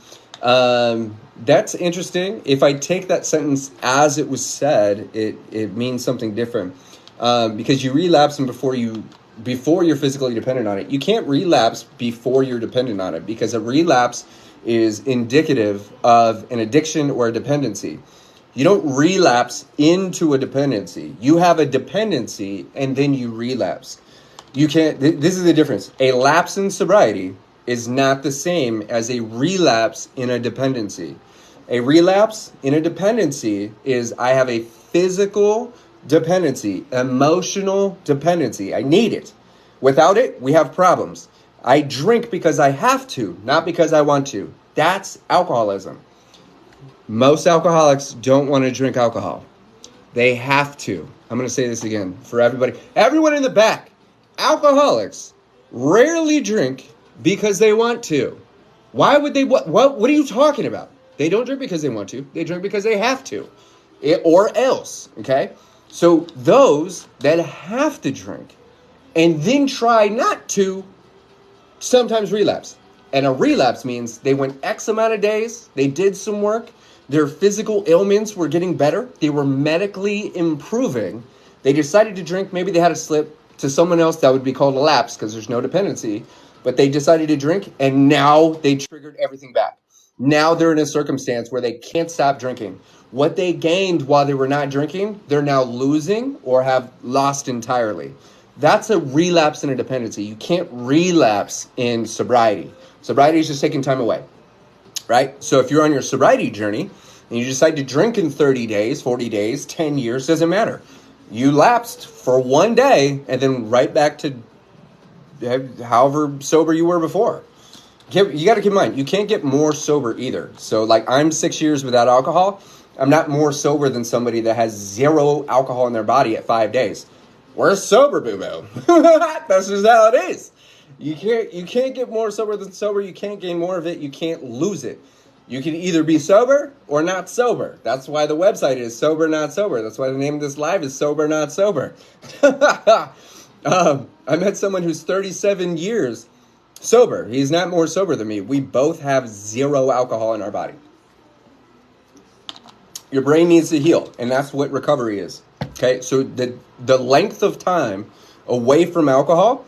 That's interesting. If I take that sentence as it was said, it means something different. Because you relapse and before you're physically dependent on it. You can't relapse before you're dependent on it, because a relapse is indicative of an addiction or a dependency. You don't relapse into a dependency. You have a dependency and then you relapse. You can't, this is the difference. A lapse in sobriety is not the same as a relapse in a dependency. A relapse in a dependency is I have a physical dependency, emotional dependency. I need it. Without it, we have problems. I drink because I have to, not because I want to. That's alcoholism. Most alcoholics don't want to drink alcohol. They have to. I'm going to say this again for everybody. Everyone in the back. Alcoholics rarely drink because they want to. Why would they? What are you talking about? They don't drink because they want to. They drink because they have to. Or else. Okay? So those that have to drink and then try not to sometimes relapse. And a relapse means they went X amount of days, they did some work, their physical ailments were getting better, they were medically improving, they decided to drink, maybe they had a slip to someone else, that would be called a lapse because there's no dependency, but they decided to drink and now they triggered everything back. Now they're in a circumstance where they can't stop drinking. What they gained while they were not drinking, they're now losing or have lost entirely. That's a relapse in a dependency. You can't relapse in sobriety. Sobriety is just taking time away, right? So if you're on your sobriety journey and you decide to drink in 30 days, 40 days, 10 years, doesn't matter. You lapsed for one day and then right back to however sober you were before. You got to keep in mind, you can't get more sober either. So like I'm 6 years without alcohol. I'm not more sober than somebody that has zero alcohol in their body at 5 days. We're sober, boo-boo. That's just how it is. You can't get more sober than sober. You can't gain more of it. You can't lose it. You can either be sober or not sober. That's why the website is Sober Not Sober. That's why the name of this live is Sober Not Sober. I met someone who's 37 years sober. He's not more sober than me. We both have 0 alcohol in our body. Your brain needs to heal, and that's what recovery is. Okay, so the length of time away from alcohol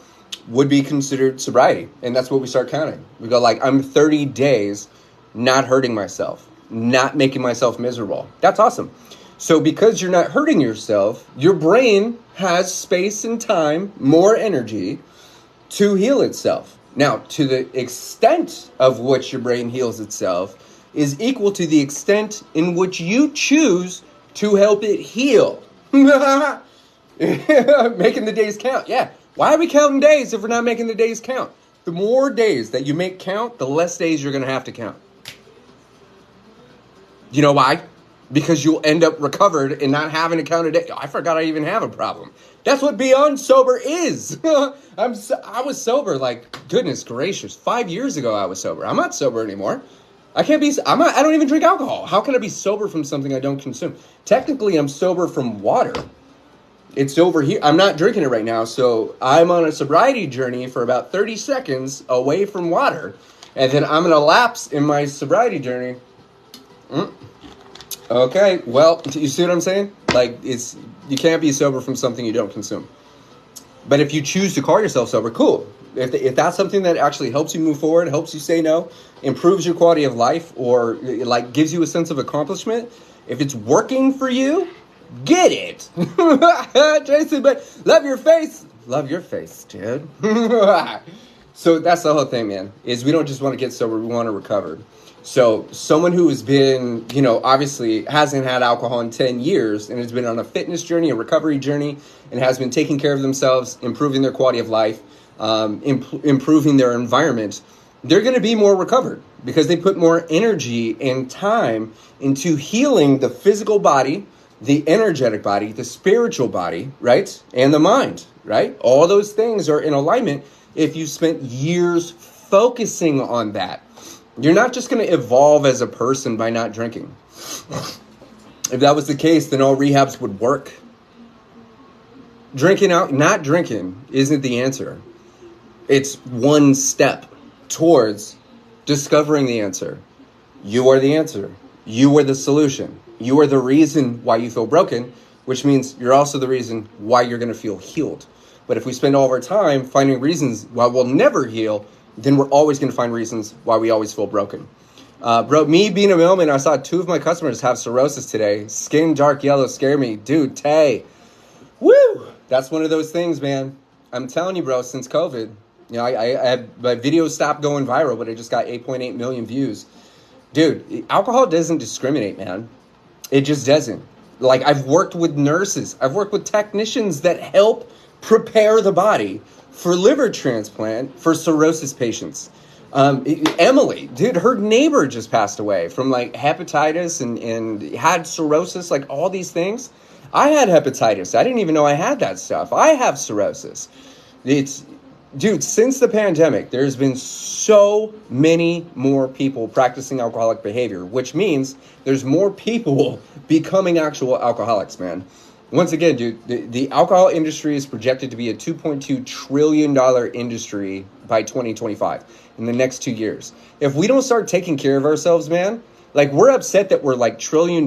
would be considered sobriety, and that's what we start counting. We go like, I'm 30 days not hurting myself, not making myself miserable. That's awesome. So because you're not hurting yourself, your brain has space and time, more energy to heal itself. Now, to the extent of which your brain heals itself is equal to the extent in which you choose to help it heal. Making the days count. Yeah. Why are we counting days if we're not making the days count? The more days that you make count, the less days you're going to have to count. You know why? Because you'll end up recovered and not having to count a day. I forgot I even have a problem. That's what beyond sober is. I was sober, like, goodness gracious. 5 years ago I was sober. I'm not sober anymore. I don't even drink alcohol. How can I be sober from something I don't consume? Technically, I'm sober from water. It's over here. I'm not drinking it right now, so I'm on a sobriety journey for about 30 seconds away from water, and then I'm going to lapse in my sobriety journey. Okay, well, you see what I'm saying? Like, you can't be sober from something you don't consume. But if you choose to call yourself sober, cool. If that's something that actually helps you move forward, helps you say no, improves your quality of life, or like gives you a sense of accomplishment, if it's working for you, get it. Jason, but love your face, dude. So that's the whole thing, man, is we don't just want to get sober, we want to recover. So someone who has been, obviously hasn't had alcohol in 10 years and has been on a fitness journey, a recovery journey, and has been taking care of themselves, improving their quality of life, improving their environment, they're going to be more recovered because they put more energy and time into healing the physical body, the energetic body, the spiritual body, right? And the mind, right? All those things are in alignment if you spent years focusing on that. You're not just going to evolve as a person by not drinking. If that was the case, then all rehabs would work. Not drinking isn't the answer. It's one step towards discovering the answer. You are the answer. You are the solution. You are the reason why you feel broken, which means you're also the reason why you're going to feel healed. But if we spend all of our time finding reasons why we'll never heal, then we're always going to find reasons why we always feel broken. Me being a mailman, I saw 2 of my customers have cirrhosis today. Skin dark yellow scare me. Dude, Tay. Woo! That's one of those things, man. I'm telling you, bro, since COVID, my videos stopped going viral, but it just got 8.8 million views. Dude, alcohol doesn't discriminate, man. It just doesn't. Like, I've worked with nurses. I've worked with technicians that help prepare the body for liver transplant for cirrhosis patients. Emily, dude, her neighbor just passed away from like hepatitis and had cirrhosis, like all these things. I had hepatitis. I didn't even know I had that stuff. I have cirrhosis. Dude, since the pandemic, there's been so many more people practicing alcoholic behavior, which means there's more people becoming actual alcoholics, man. Once again, dude, the alcohol industry is projected to be a $2.2 trillion industry by 2025 in the next 2 years. If we don't start taking care of ourselves, man, like we're upset that we're like $1 trillion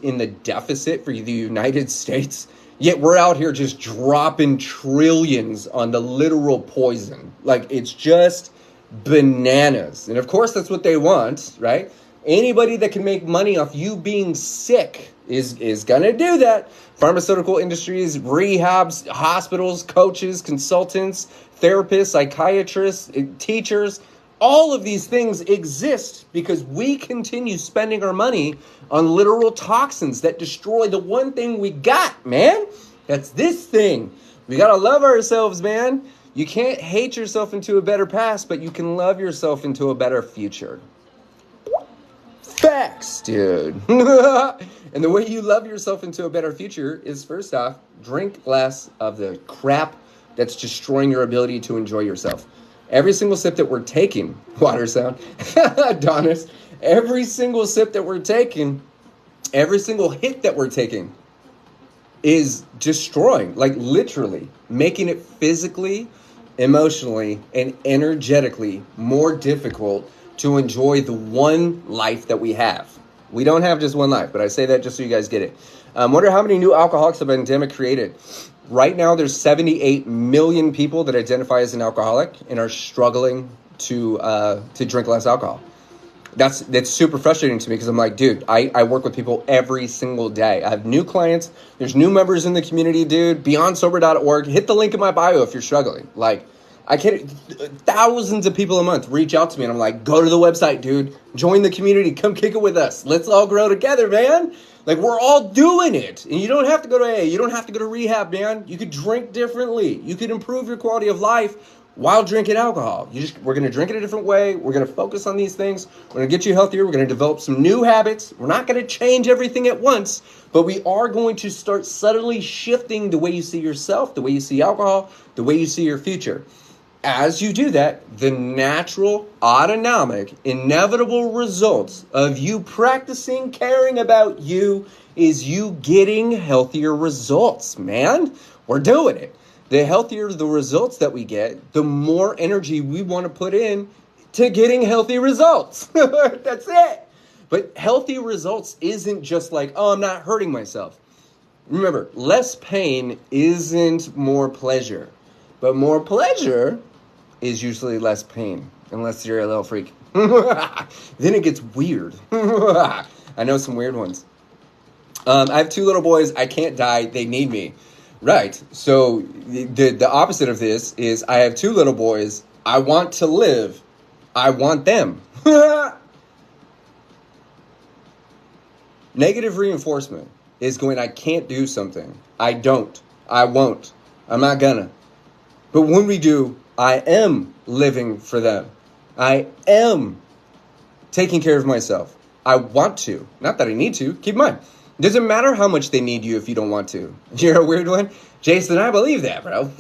in the deficit for the United States, yet we're out here just dropping trillions on the literal poison. Like it's just bananas. And of course, that's what they want, right? Anybody that can make money off you being sick is going to do that. Pharmaceutical industries, rehabs, hospitals, coaches, consultants, therapists, psychiatrists, teachers, all of these things exist because we continue spending our money on literal toxins that destroy the one thing we got, man. That's this thing. We got to love ourselves, man. You can't hate yourself into a better past, but you can love yourself into a better future. Facts, dude. And the way you love yourself into a better future is, first off, drink less of the crap that's destroying your ability to enjoy yourself. Every single sip that we're taking, water sound, Adonis, Every single sip that we're taking, every single hit that we're taking is destroying, like literally making it physically, emotionally, and energetically more difficult to enjoy the one life that we have. We don't have just one life, but I say that just so you guys get it. Wonder how many new alcoholics the pandemic created. Right now, there's 78 million people that identify as an alcoholic and are struggling to drink less alcohol. That's super frustrating to me because I'm like, dude, I work with people every single day. I have new clients. There's new members in the community, dude. BeyondSober.org. Hit the link in my bio if you're struggling. Like, I can't. Thousands of people a month reach out to me, and I'm like, go to the website, dude. Join the community. Come kick it with us. Let's all grow together, man. Like, we're all doing it. And you don't have to go to AA. You don't have to go to rehab, man. You could drink differently. You could improve your quality of life while drinking alcohol. We're going to drink it a different way. We're going to focus on these things. We're going to get you healthier. We're going to develop some new habits. We're not going to change everything at once, but we are going to start subtly shifting the way you see yourself, the way you see alcohol, the way you see your future. As you do that, the natural, autonomic, inevitable results of you practicing caring about you is you getting healthier results, man. We're doing it. The healthier the results that we get, the more energy we want to put in to getting healthy results. That's it. But healthy results isn't just like, oh, I'm not hurting myself. Remember, less pain isn't more pleasure, but more pleasure is usually less pain, unless you're a little freak. Then it gets weird. I know some weird ones. I have 2 little boys. I can't die. They need me. Right. So the opposite of this is I have 2 little boys. I want to live. I want them. Negative reinforcement is going, I can't do something. I don't. I won't. I'm not gonna. But when we do, I am living for them. I am taking care of myself. I want to. Not that I need to. Keep in mind, it doesn't matter how much they need you if you don't want to. You're a weird one? Jason, I believe that, bro.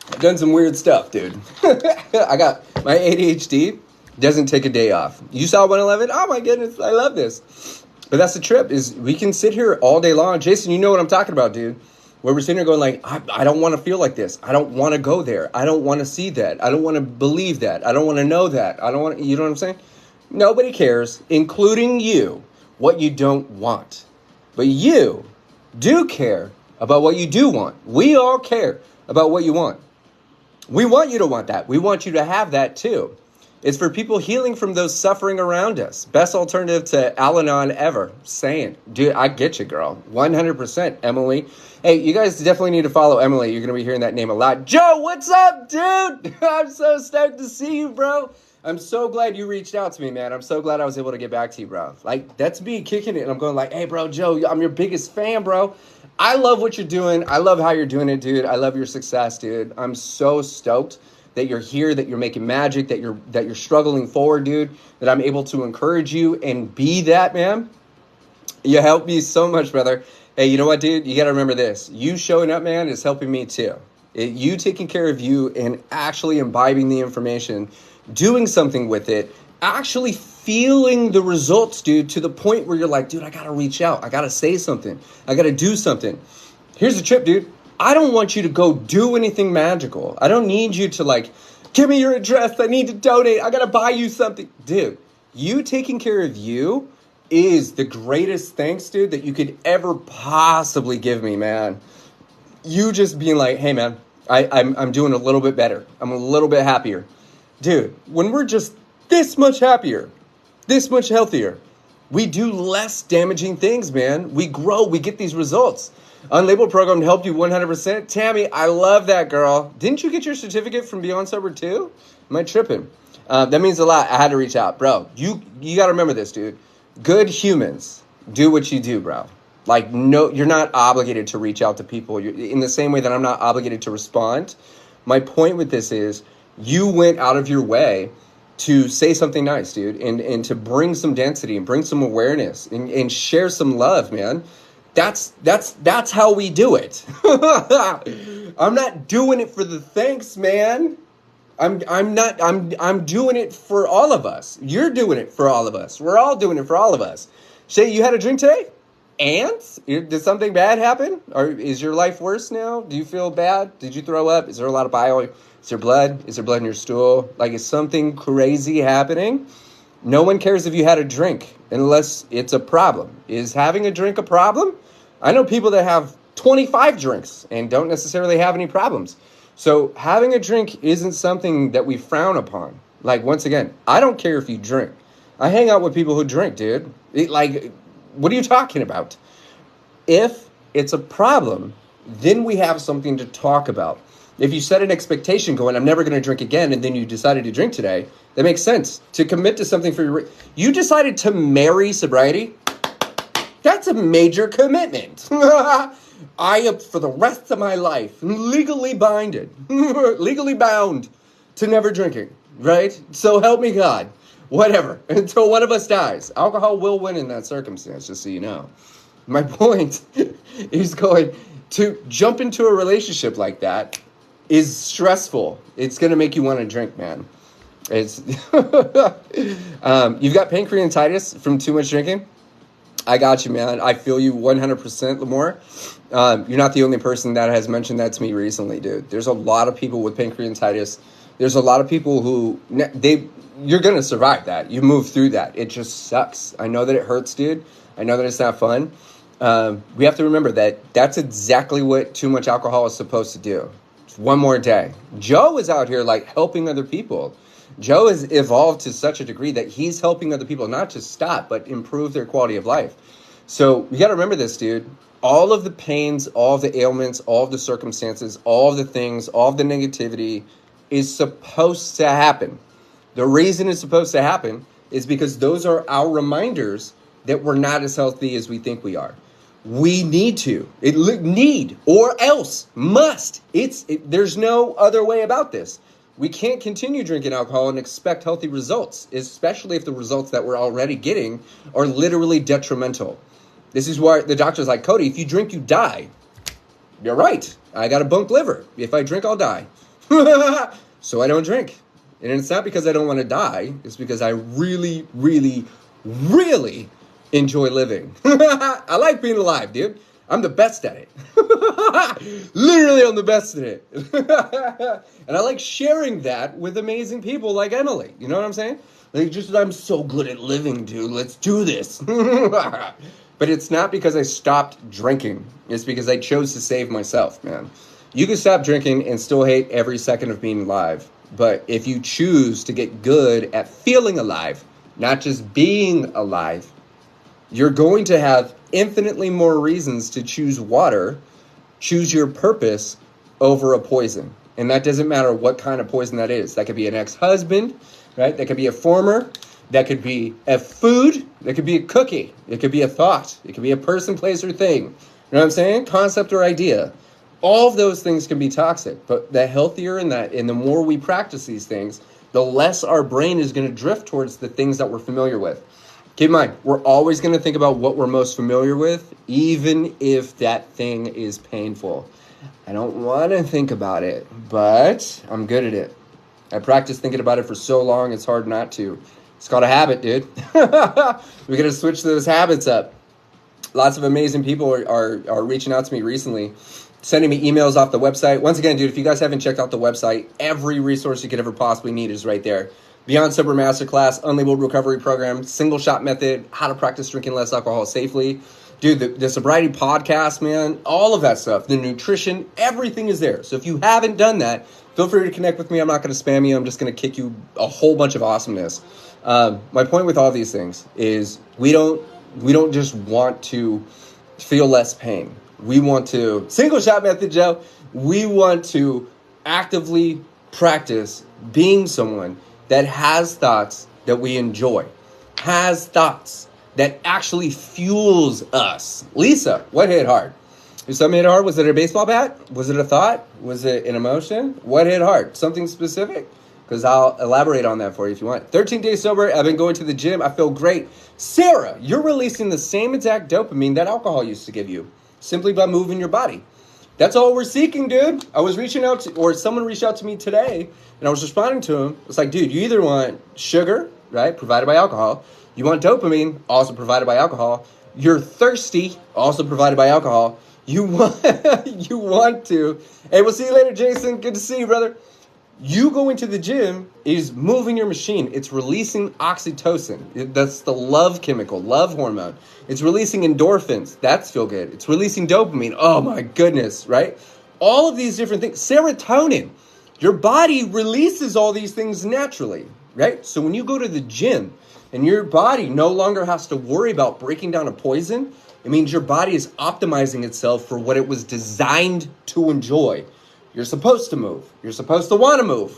I've done some weird stuff, dude. I got my ADHD doesn't take a day off. You saw 111? Oh my goodness, I love this. But that's the trip, is we can sit here all day long. Jason, you know what I'm talking about, dude. Where we're sitting here going like, I don't want to feel like this. I don't want to go there. I don't want to see that. I don't want to believe that. I don't want to know that. I don't want to, you know what I'm saying? Nobody cares, including you, what you don't want. But you do care about what you do want. We all care about what you want. We want you to want that. We want you to have that too. It's for people healing from those suffering around us. Best alternative to Al-Anon ever. Saying, dude, I get you, girl. 100%, Emily. Hey, you guys definitely need to follow Emily. You're going to be hearing that name a lot. Joe, what's up, dude? I'm so stoked to see you, bro. I'm so glad you reached out to me, man. I'm so glad I was able to get back to you, bro. Like, that's me kicking it. And I'm going like, hey, bro, Joe, I'm your biggest fan, bro. I love what you're doing. I love how you're doing it, dude. I love your success, dude. I'm so stoked that you're here, that you're making magic, that you're struggling forward, dude, that I'm able to encourage you and be that, man. You help me so much, brother. Hey, you know what, dude? You got to remember this. You showing up, man, is helping me too. You taking care of you and actually imbibing the information, doing something with it, actually feeling the results, dude, to the point where you're like, dude, I got to reach out. I got to say something. I got to do something. Here's the trip, dude. I don't want you to go do anything magical. I don't need you to like, give me your address. I need to donate. I got to buy you something. Dude, you taking care of you is the greatest thanks, dude, that you could ever possibly give me, man. You just being like, hey, man, I'm doing a little bit better. I'm a little bit happier. Dude, when we're just this much happier, this much healthier, we do less damaging things, man. We grow. We get these results. Unlabeled program helped you 100%. Tammy, I love that, girl. Didn't you get your certificate from Beyond Sober too? Am I tripping? That means a lot. I had to reach out. Bro, you got to remember this, dude. Good humans do what you do, bro. Like, no, you're not obligated to reach out to people. You're, in the same way that I'm not obligated to respond. My point with this is you went out of your way to say something nice, dude, and to bring some density and bring some awareness and share some love, man. That's how we do it. I'm not doing it for the thanks, man. I'm doing it for all of us. You're doing it for all of us. We're all doing it for all of us. Shay, you had a drink today? And did something bad happen? Or is your life worse now? Do you feel bad? Did you throw up? Is there a lot of bile? Is there blood? Is there blood in your stool? Like, is something crazy happening? No one cares if you had a drink unless it's a problem. Is having a drink a problem? I know people that have 25 drinks and don't necessarily have any problems. So having a drink isn't something that we frown upon. Like, once again, I don't care if you drink. I hang out with people who drink, dude. What are you talking about? If it's a problem, then we have something to talk about. If you set an expectation going, I'm never going to drink again, and then you decided to drink today, that makes sense. To commit to something you decided to marry sobriety, that's a major commitment. I am, for the rest of my life, legally bound to never drinking, right? So help me God. Whatever, until one of us dies. Alcohol will win in that circumstance, just so you know. My point is going to jump into a relationship like that is stressful. It's going to make you want to drink, man. It's you've got pancreatitis from too much drinking. I got you, man. I feel you 100%, Lamore. You're not the only person that has mentioned that to me recently, dude. There's a lot of people with pancreatitis. There's a lot of people who you're going to survive that. You move through that. It just sucks. I know that it hurts, dude. I know that it's not fun. We have to remember that that's exactly what too much alcohol is supposed to do. It's one more day. Joe is out here like helping other people. Joe has evolved to such a degree that he's helping other people not just stop, but improve their quality of life. So you got to remember this, dude. All of the pains, all of the ailments, all of the circumstances, all of the things, all of the negativity is supposed to happen. The reason it's supposed to happen is because those are our reminders that we're not as healthy as we think we are. We need to. Need or else must. There's no other way about this. We can't continue drinking alcohol and expect healthy results, especially if the results that we're already getting are literally detrimental. This is why the doctor's like, Kohdi, if you drink, you die. You're right. I got a bunk liver. If I drink, I'll die. So I don't drink. And it's not because I don't want to die. It's because I really, really, really enjoy living. I like being alive, dude. I'm the best at it. Literally, I'm the best at it. And I like sharing that with amazing people like Emily. You know what I'm saying? Like, I'm so good at living, dude. Let's do this. But it's not because I stopped drinking. It's because I chose to save myself, man. You can stop drinking and still hate every second of being alive. But if you choose to get good at feeling alive, not just being alive, you're going to have infinitely more reasons to choose water, choose your purpose over a poison. And that doesn't matter what kind of poison that is. That could be an ex-husband, right? That could be a former. That could be a food. That could be a cookie. It could be a thought. It could be a person, place, or thing. You know what I'm saying? Concept or idea. All of those things can be toxic. But the healthier and the more we practice these things, the less our brain is going to drift towards the things that we're familiar with. Keep in mind, we're always going to think about what we're most familiar with, even if that thing is painful. I don't want to think about it, but I'm good at it. I practiced thinking about it for so long, it's hard not to. It's called a habit, dude. We're going to switch those habits up. Lots of amazing people are reaching out to me recently, sending me emails off the website. Once again, dude, if you guys haven't checked out the website, every resource you could ever possibly need is right there. Beyond Sober Masterclass, Unlabeled Recovery Program, Single Shot Method, How to Practice Drinking Less Alcohol Safely. Dude, the Sobriety Podcast, man, all of that stuff, the nutrition, everything is there. So if you haven't done that, feel free to connect with me. I'm not going to spam you. I'm just going to kick you a whole bunch of awesomeness. My point with all these things is we don't just want to feel less pain. We want to, Single Shot Method, Joe, we want to actively practice being someone that has thoughts that we enjoy, has thoughts that actually fuels us. Lisa, what hit hard? If something hit hard, was it a baseball bat? Was it a thought? Was it an emotion? What hit hard? Something specific? Because I'll elaborate on that for you if you want. 13 days sober, I've been going to the gym, I feel great. Sarah, you're releasing the same exact dopamine that alcohol used to give you, simply by moving your body. That's all we're seeking, dude. I was reaching out to, or someone reached out to me today, and I was responding to him. It's like, dude, you either want sugar, right, provided by alcohol. You want dopamine, also provided by alcohol. You're thirsty, also provided by alcohol. You want, you want to. Hey, we'll see you later, Jason. Good to see you, brother. You going to the gym is moving your machine. It's releasing oxytocin. That's the love chemical, love hormone. It's releasing endorphins. That's feel good. It's releasing dopamine. Oh my goodness, right? All of these different things. Serotonin. Your body releases all these things naturally, right? So when you go to the gym and your body no longer has to worry about breaking down a poison, it means your body is optimizing itself for what it was designed to enjoy. You're supposed to move. You're supposed to want to move.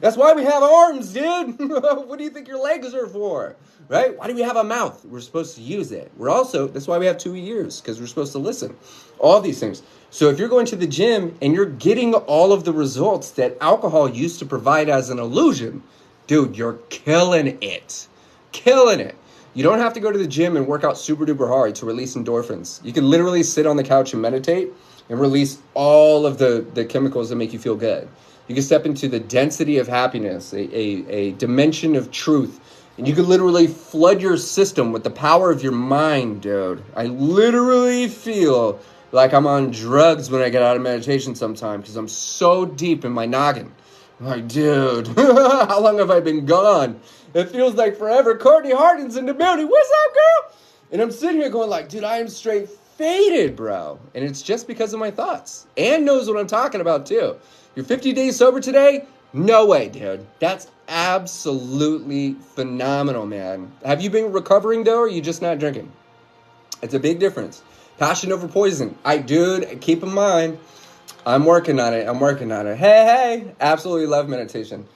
That's why we have arms, dude. What do you think your legs are for? Right? Why do we have a mouth? We're supposed to use it. That's why we have 2 ears, because we're supposed to listen. All these things. So if you're going to the gym and you're getting all of the results that alcohol used to provide as an illusion, dude, you're killing it. Killing it. You don't have to go to the gym and work out super duper hard to release endorphins. You can literally sit on the couch and meditate and release all of the chemicals that make you feel good. You can step into the density of happiness, a dimension of truth, and you can literally flood your system with the power of your mind, dude. I literally feel like I'm on drugs when I get out of meditation sometimes because I'm so deep in my noggin. I'm like, dude, how long have I been gone? It feels like forever. Courtney Harden's in the building. What's up, girl? And I'm sitting here going like, dude, I am straight faded, bro. And it's just because of my thoughts. Ann knows what I'm talking about, too. You're 50 days sober today? No way, dude. That's absolutely phenomenal, man. Have you been recovering, though, or are you just not drinking? It's a big difference. Passion over poison. Dude, keep in mind, I'm working on it. Hey. Absolutely love meditation.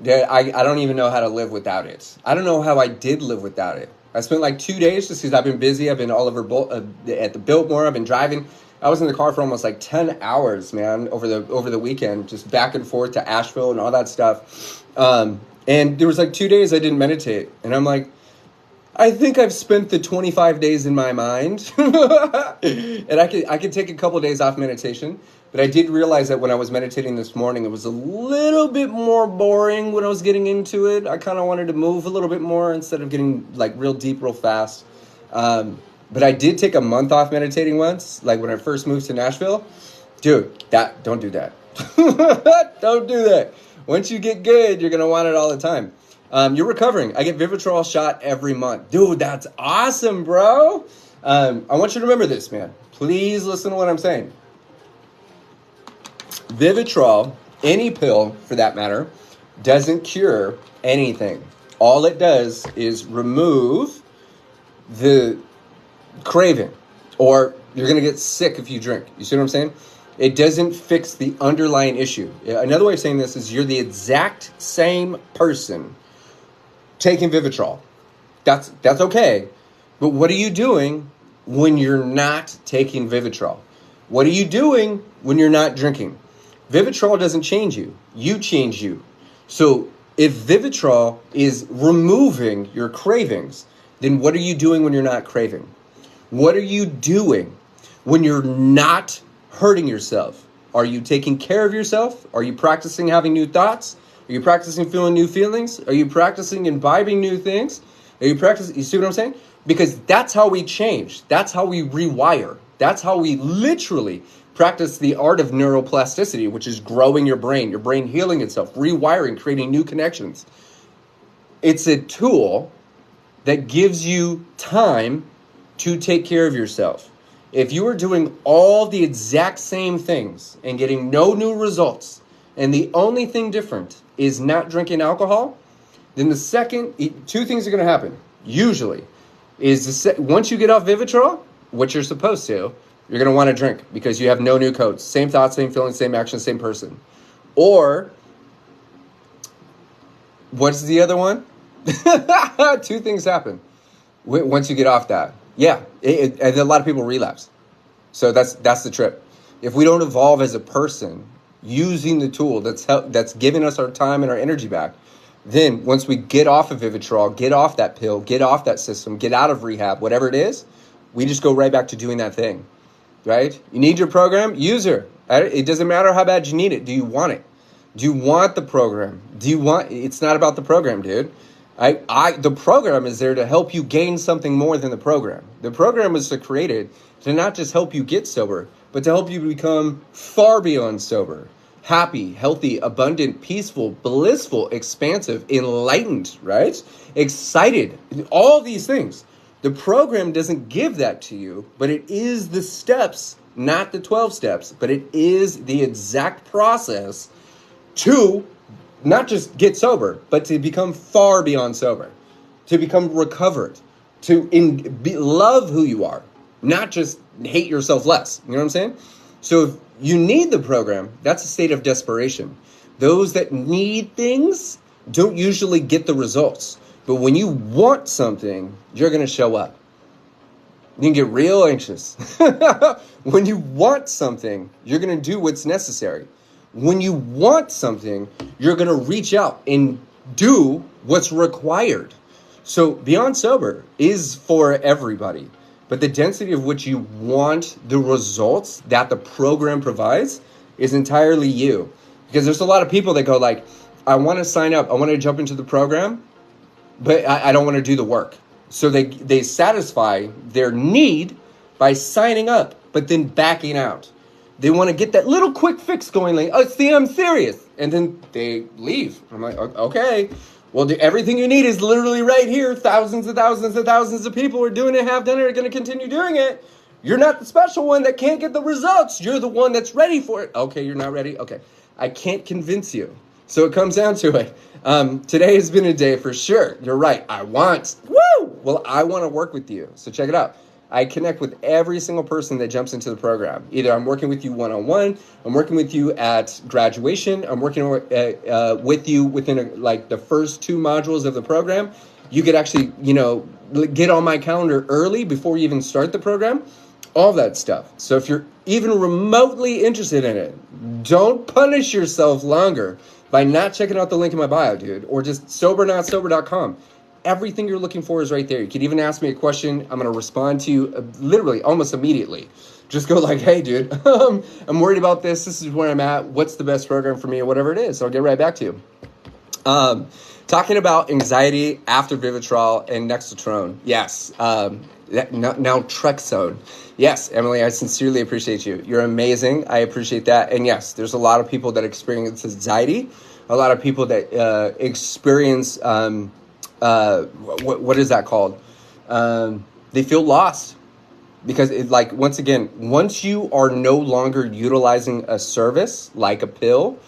Dude, I don't even know how to live without it. I don't know how I did live without it. I spent like 2 days just because I've been busy. I've been all over at the Biltmore. I've been driving. I was in the car for almost like 10 hours, man, over the weekend, just back and forth to Asheville and all that stuff. And there was like 2 days I didn't meditate. And I'm like, I think I've spent the 25 days in my mind. And I could take a couple of days off meditation. But I did realize that when I was meditating this morning, it was a little bit more boring when I was getting into it. I kind of wanted to move a little bit more instead of getting like real deep, real fast. But I did take a month off meditating once, like when I first moved to Nashville. Dude, don't do that. Don't do that. Once you get good, you're going to want it all the time. You're recovering. I get Vivitrol shot every month. Dude, that's awesome, bro. I want you to remember this, man. Please listen to what I'm saying. Vivitrol, any pill for that matter, doesn't cure anything. All it does is remove the craving, or you're going to get sick if you drink. You see what I'm saying? It doesn't fix the underlying issue. Another way of saying this is you're the exact same person taking Vivitrol. That's okay. But what are you doing when you're not taking Vivitrol? What are you doing when you're not drinking? Vivitrol doesn't change you. You change you. So if Vivitrol is removing your cravings, then what are you doing when you're not craving? What are you doing when you're not hurting yourself? Are you taking care of yourself? Are you practicing having new thoughts? Are you practicing feeling new feelings? Are you practicing imbibing new things? Are you practicing? You see what I'm saying? Because that's how we change. That's how we rewire. That's how we literally practice the art of neuroplasticity, which is growing your brain healing itself, rewiring, creating new connections. It's a tool that gives you time to take care of yourself. If you are doing all the exact same things and getting no new results, and the only thing different is not drinking alcohol, then two things are going to happen. Usually, once you get off Vivitrol, what you're supposed to, you're going to want to drink because you have no new codes. Same thoughts, same feelings, same actions, same person. Or, what's the other one? Two things happen once you get off that. Yeah, and a lot of people relapse. So that's the trip. If we don't evolve as a person using the tool that's giving us our time and our energy back, then once we get off of Vivitrol, get off that pill, get off that system, get out of rehab, whatever it is, we just go right back to doing that thing. right? You need your program, use her. It doesn't matter how bad you need it. Do you want it? Do you want the program? It's not about the program, dude. The program is there to help you gain something more than the program. The program was created to not just help you get sober, but to help you become far beyond sober. Happy, healthy, abundant, peaceful, blissful, expansive, enlightened, right? Excited, all these things. The program doesn't give that to you, but it is the steps, not the 12 steps, but it is the exact process to not just get sober, but to become far beyond sober, to become recovered, to love who you are, not just hate yourself less. You know what I'm saying? So if you need the program, that's a state of desperation. Those that need things don't usually get the results. But when you want something, you're going to show up. You can get real anxious. When you want something, you're going to do what's necessary. When you want something, you're going to reach out and do what's required. So Beyond Sober is for everybody. But the density of which you want the results that the program provides is entirely you. Because there's a lot of people that go like, I want to sign up. I want to jump into the program, but I don't want to do the work. So they satisfy their need by signing up, but then backing out. They want to get that little quick fix going like, oh, see, I'm serious. And then they leave. I'm like, okay, well, everything you need is literally right here. Thousands and thousands and thousands of people are doing it, have done it, are going to continue doing it. You're not the special one that can't get the results. You're the one that's ready for it. Okay, you're not ready? Okay. I can't convince you. So it comes down to it. Today has been a day for sure. You're right. I want to work with you. So check it out. I connect with every single person that jumps into the program. Either I'm working with you one-on-one, I'm working with you at graduation, I'm working with you within the first 2 modules of the program. You could actually, get on my calendar early before you even start the program. All that stuff. So if you're even remotely interested in it, don't punish yourself longer by not checking out the link in my bio, dude, or just soberNotSober.com. Everything you're looking for is right there. You can even ask me a question. I'm going to respond to you literally almost immediately. Just go like, hey, dude, I'm worried about this. This is where I'm at. What's the best program for me or whatever it is. So I'll get right back to you. Talking about anxiety after Vivitrol and Nexatrone. Yes. Naltrexone. Yes, Emily, I sincerely appreciate you. You're amazing. I appreciate that. And yes, there's a lot of people that experience anxiety. A lot of people that experience... what is that called? They feel lost because once you are no longer utilizing a service like a pill,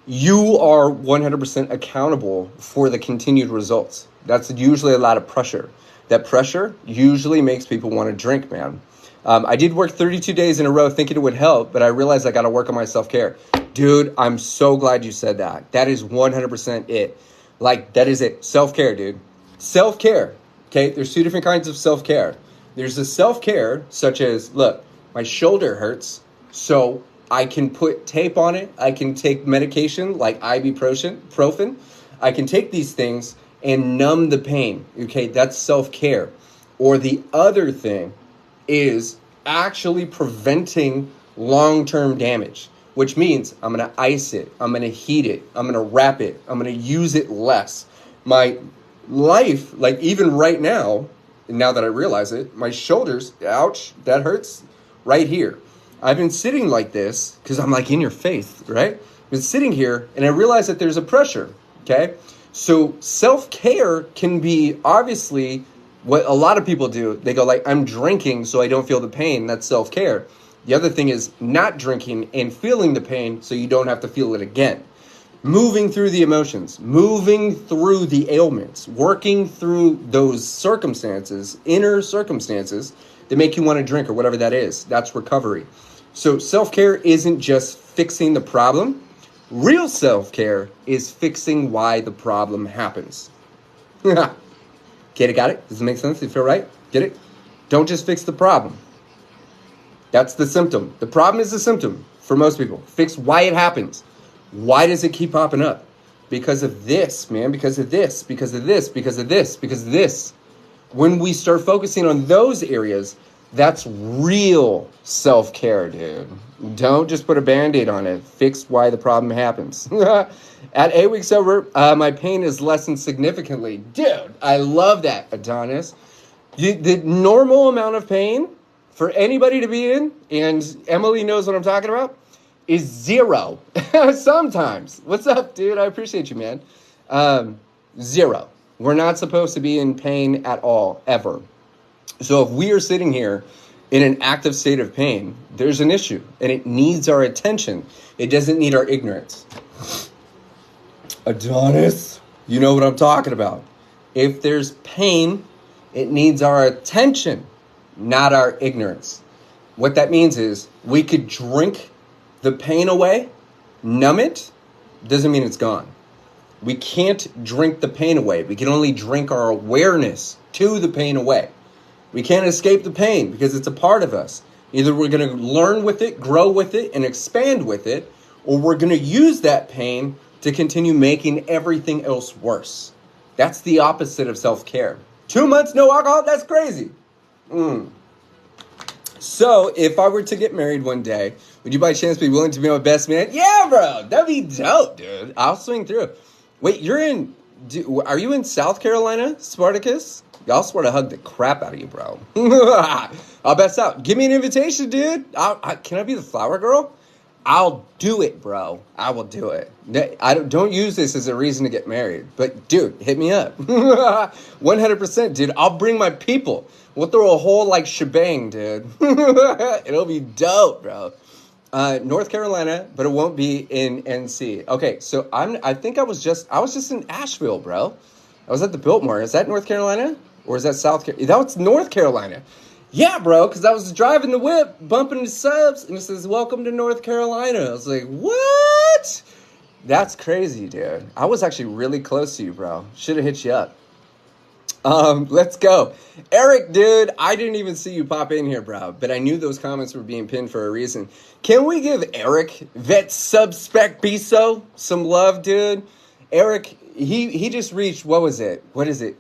you are 100% accountable for the continued results. That's usually a lot of pressure. That pressure usually makes people want to drink, man. I did work 32 days in a row thinking it would help, but I realized I got to work on my self-care. Dude, I'm so glad you said that. That is 100% it. That is it. Self-care, dude. Self-care. Okay, there's 2 different kinds of self-care. There's the self-care, such as, look, my shoulder hurts, so I can put tape on it. I can take medication like ibuprofen. I can take these things and numb the pain. Okay, that's self-care. Or the other thing is actually preventing long-term damage, which means I'm going to ice it, I'm going to heat it, I'm going to wrap it, I'm going to use it less. My life, even right now that I realize it, my shoulders, ouch, that hurts right here. I've been sitting like this because I'm in your face, right? I've been sitting here and I realize that there's a pressure, okay? So self-care can be obviously what a lot of people do. They go I'm drinking so I don't feel the pain. That's self-care. The other thing is not drinking and feeling the pain so you don't have to feel it again. Moving through the emotions, moving through the ailments, working through those circumstances, inner circumstances that make you want to drink or whatever that is. That's recovery. So self-care isn't just fixing the problem. Real self-care is fixing why the problem happens. Okay, got it? Does it make sense? Do you feel right? Get it? Don't just fix the problem. That's the symptom. The problem is the symptom for most people. Fix why it happens. Why does it keep popping up? Because of this, man. Because of this. Because of this. Because of this. Because of this. When we start focusing on those areas, That's real self-care, dude. Don't just put a Band-Aid on it. Fix why the problem happens. At 8 weeks sober, my pain is lessened significantly. Dude, I love that, Adonis. The normal amount of pain for anybody to be in, and Emily knows what I'm talking about, is 0. Sometimes. What's up, dude? I appreciate you, man. 0. We're not supposed to be in pain at all, ever. So if we are sitting here in an active state of pain, there's an issue, and it needs our attention. It doesn't need our ignorance. Adonis, you know what I'm talking about. If there's pain, it needs our attention, not our ignorance. What that means is we could drink the pain away, numb it, doesn't mean it's gone. We can't drink the pain away. We can only drink our awareness to the pain away. We can't escape the pain because it's a part of us. Either we're going to learn with it, grow with it, and expand with it, or we're going to use that pain to continue making everything else worse. That's the opposite of self-care. 2 months, no alcohol? That's crazy. So, if I were to get married one day, would you by chance be willing to be my best man? Yeah, bro. That'd be dope, dude. I'll swing through. Wait, are you in South Carolina, Spartacus? Y'all swear to hug the crap out of you, bro. I'll best out. Give me an invitation, dude. Can I be the flower girl? I'll do it, bro. I will do it. Don't use this as a reason to get married. But, dude, hit me up. 100%, dude. I'll bring my people. We'll throw a whole, shebang, dude. It'll be dope, bro. North Carolina, but it won't be in NC. Okay, so I think I was just in Asheville, bro. I was at the Biltmore. Is that North Carolina? Or is that South Carolina? That was North Carolina. Yeah, bro, because I was driving the whip, bumping into subs, and it says, welcome to North Carolina. I was like, what? That's crazy, dude. I was actually really close to you, bro. Should have hit you up. Let's go. Eric, dude, I didn't even see you pop in here, bro, but I knew those comments were being pinned for a reason. Can we give Eric, vet subspec Biso, some love, dude? Eric, he just reached, what was it? What is it?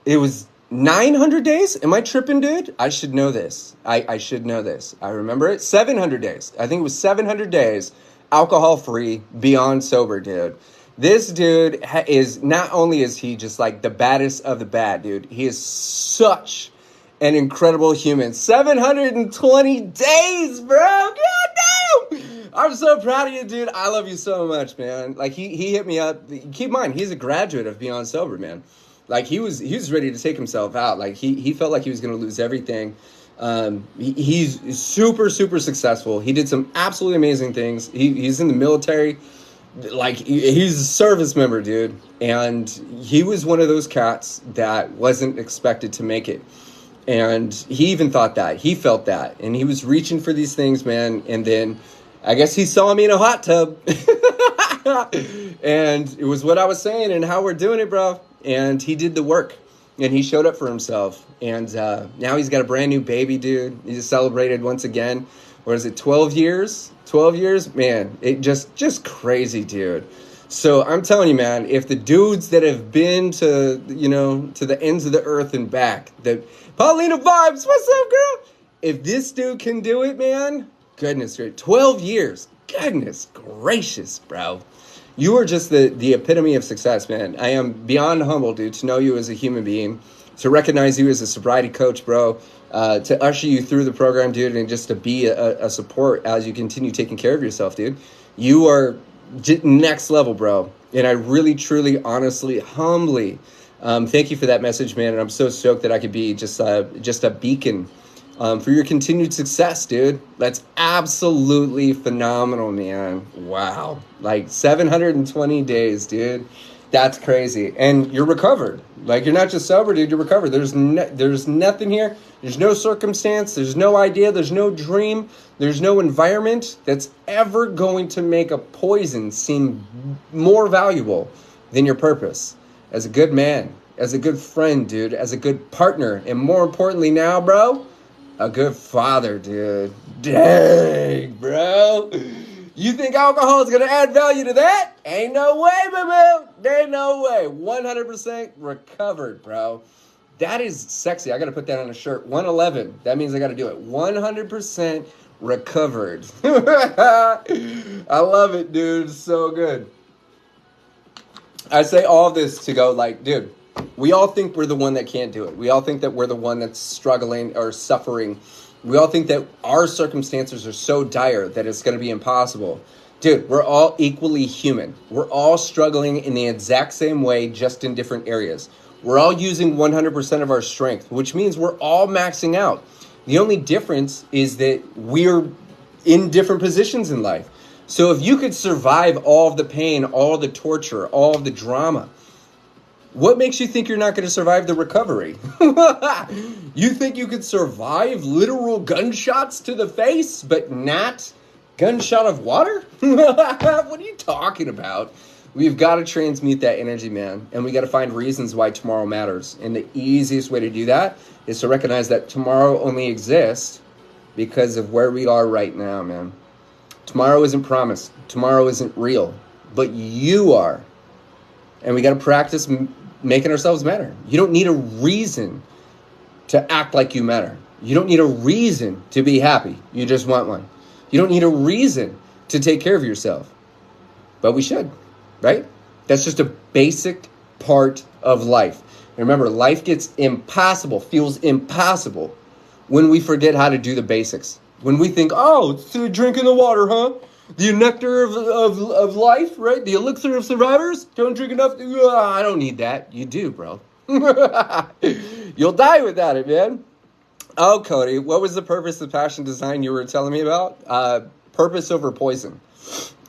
It was 900 days? Am I tripping, dude? I should know this. I should know this. I remember it. 700 days. I think it was 700 days, alcohol-free, beyond sober, dude. This dude is, not only is he just the baddest of the bad, dude, he is such an incredible human. 720 days, bro. God damn. I'm so proud of you, dude. I love you so much, man. He hit me up. Keep in mind, he's a graduate of Beyond Sober, man. He was ready to take himself out. He felt like he was going to lose everything. He's super, super successful. He did some absolutely amazing things. He's in the military. He's a service member, dude. And he was one of those cats that wasn't expected to make it. And he even thought that. He felt that. And he was reaching for these things, man. And then I guess he saw me in a hot tub. And it was what I was saying and how we're doing it, bro. And he did the work. And he showed up for himself. And now he's got a brand new baby, dude. He just celebrated once again. What is it, 12 years? 12 years? Man, it just crazy, dude. So I'm telling you, man, if the dudes that have been to the ends of the earth and back, the Paulina Vibes, what's up, girl? If this dude can do it, man, goodness gracious, 12 years. Goodness gracious, bro. You are just the epitome of success, man. I am beyond humbled, dude, to know you as a human being, to recognize you as a sobriety coach, bro, to usher you through the program, dude, and just to be a support as you continue taking care of yourself, dude. You are next level, bro. And I really, truly, honestly, humbly thank you for that message, man. And I'm so stoked that I could be just a beacon for your continued success, dude. That's absolutely phenomenal, man. Wow. 720 days, dude. That's crazy. And you're recovered. You're not just sober, dude. You're recovered. There's nothing here. There's no circumstance. There's no idea. There's no dream. There's no environment that's ever going to make a poison seem more valuable than your purpose. As a good man, as a good friend, dude, as a good partner, and more importantly now, bro, a good father, dude. Dang, bro. You think alcohol is going to add value to that? Ain't no way, boo-boo. There ain't no way. 100% recovered, bro. That is sexy. I got to put that on a shirt. 111. That means I got to do it. 100% recovered. I love it, dude. It's so good. I say all this to go like, dude, we all think we're the one that can't do it. We all think that we're the one that's struggling or suffering. We all think that our circumstances are so dire that it's going to be impossible. Dude, we're all equally human. We're all struggling in the exact same way, just in different areas. We're all using 100% of our strength, which means we're all maxing out. The only difference is that we're in different positions in life. So if you could survive all of the pain, all of the torture, all of the drama, what makes you think you're not going to survive the recovery? You think you could survive literal gunshots to the face, but not gunshot of water? What are you talking about? We've got to transmute that energy, man. And we got to find reasons why tomorrow matters. And the easiest way to do that is to recognize that tomorrow only exists because of where we are right now, man. Tomorrow isn't promised. Tomorrow isn't real. But you are. And we got to practice making ourselves matter. You don't need a reason to act like you matter. You don't need a reason to be happy. You just want one. You don't need a reason to take care of yourself. But we should, right? That's just a basic part of life. And remember, life gets impossible, feels impossible when we forget how to do the basics. When we think, oh, it's drinking the water, huh? The nectar of life, right? The elixir of survivors. Don't drink enough. I don't need that. You do, bro. You'll die without it, man. Oh, Kohdi, what was the purpose of passion design you were telling me about? Purpose over poison.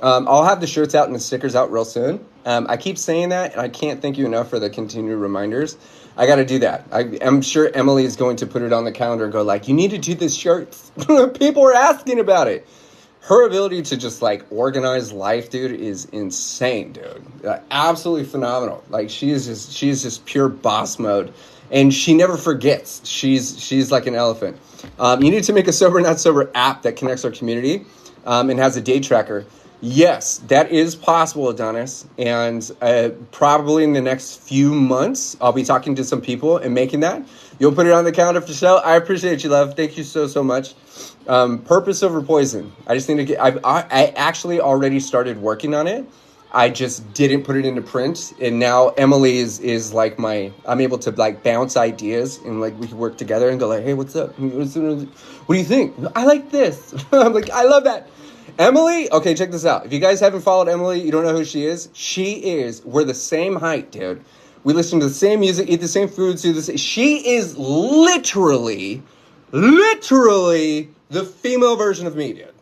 I'll have the shirts out and the stickers out real soon. I keep saying that, and I can't thank you enough for the continued reminders. I got to do that. I'm sure Emily is going to put it on the calendar and go like, you need to do this shirt. People are asking about it. Her ability to just like organize life, dude, is insane, dude. Absolutely phenomenal. Like she is just pure boss mode, and she never forgets. She's like an elephant. You need to make a Sober Not Sober app that connects our community and has a day tracker. Yes, that is possible, Adonis. And probably in the next few months, I'll be talking to some people and making that. You'll put it on the calendar for show. I appreciate you, love. Thank you so much. Purpose over poison. I just need to get. I actually already started working on it. I just didn't put it into print, and now Emily is like I'm able to like bounce ideas, and like we can work together and go like, hey, what's up? What do you think? I like this. I'm like, I love that. Emily, okay, check this out. If you guys haven't followed Emily, you don't know who she is. We're the same height, dude. We listen to the same music, eat the same foods, do the same. She is literally the female version of me, dude.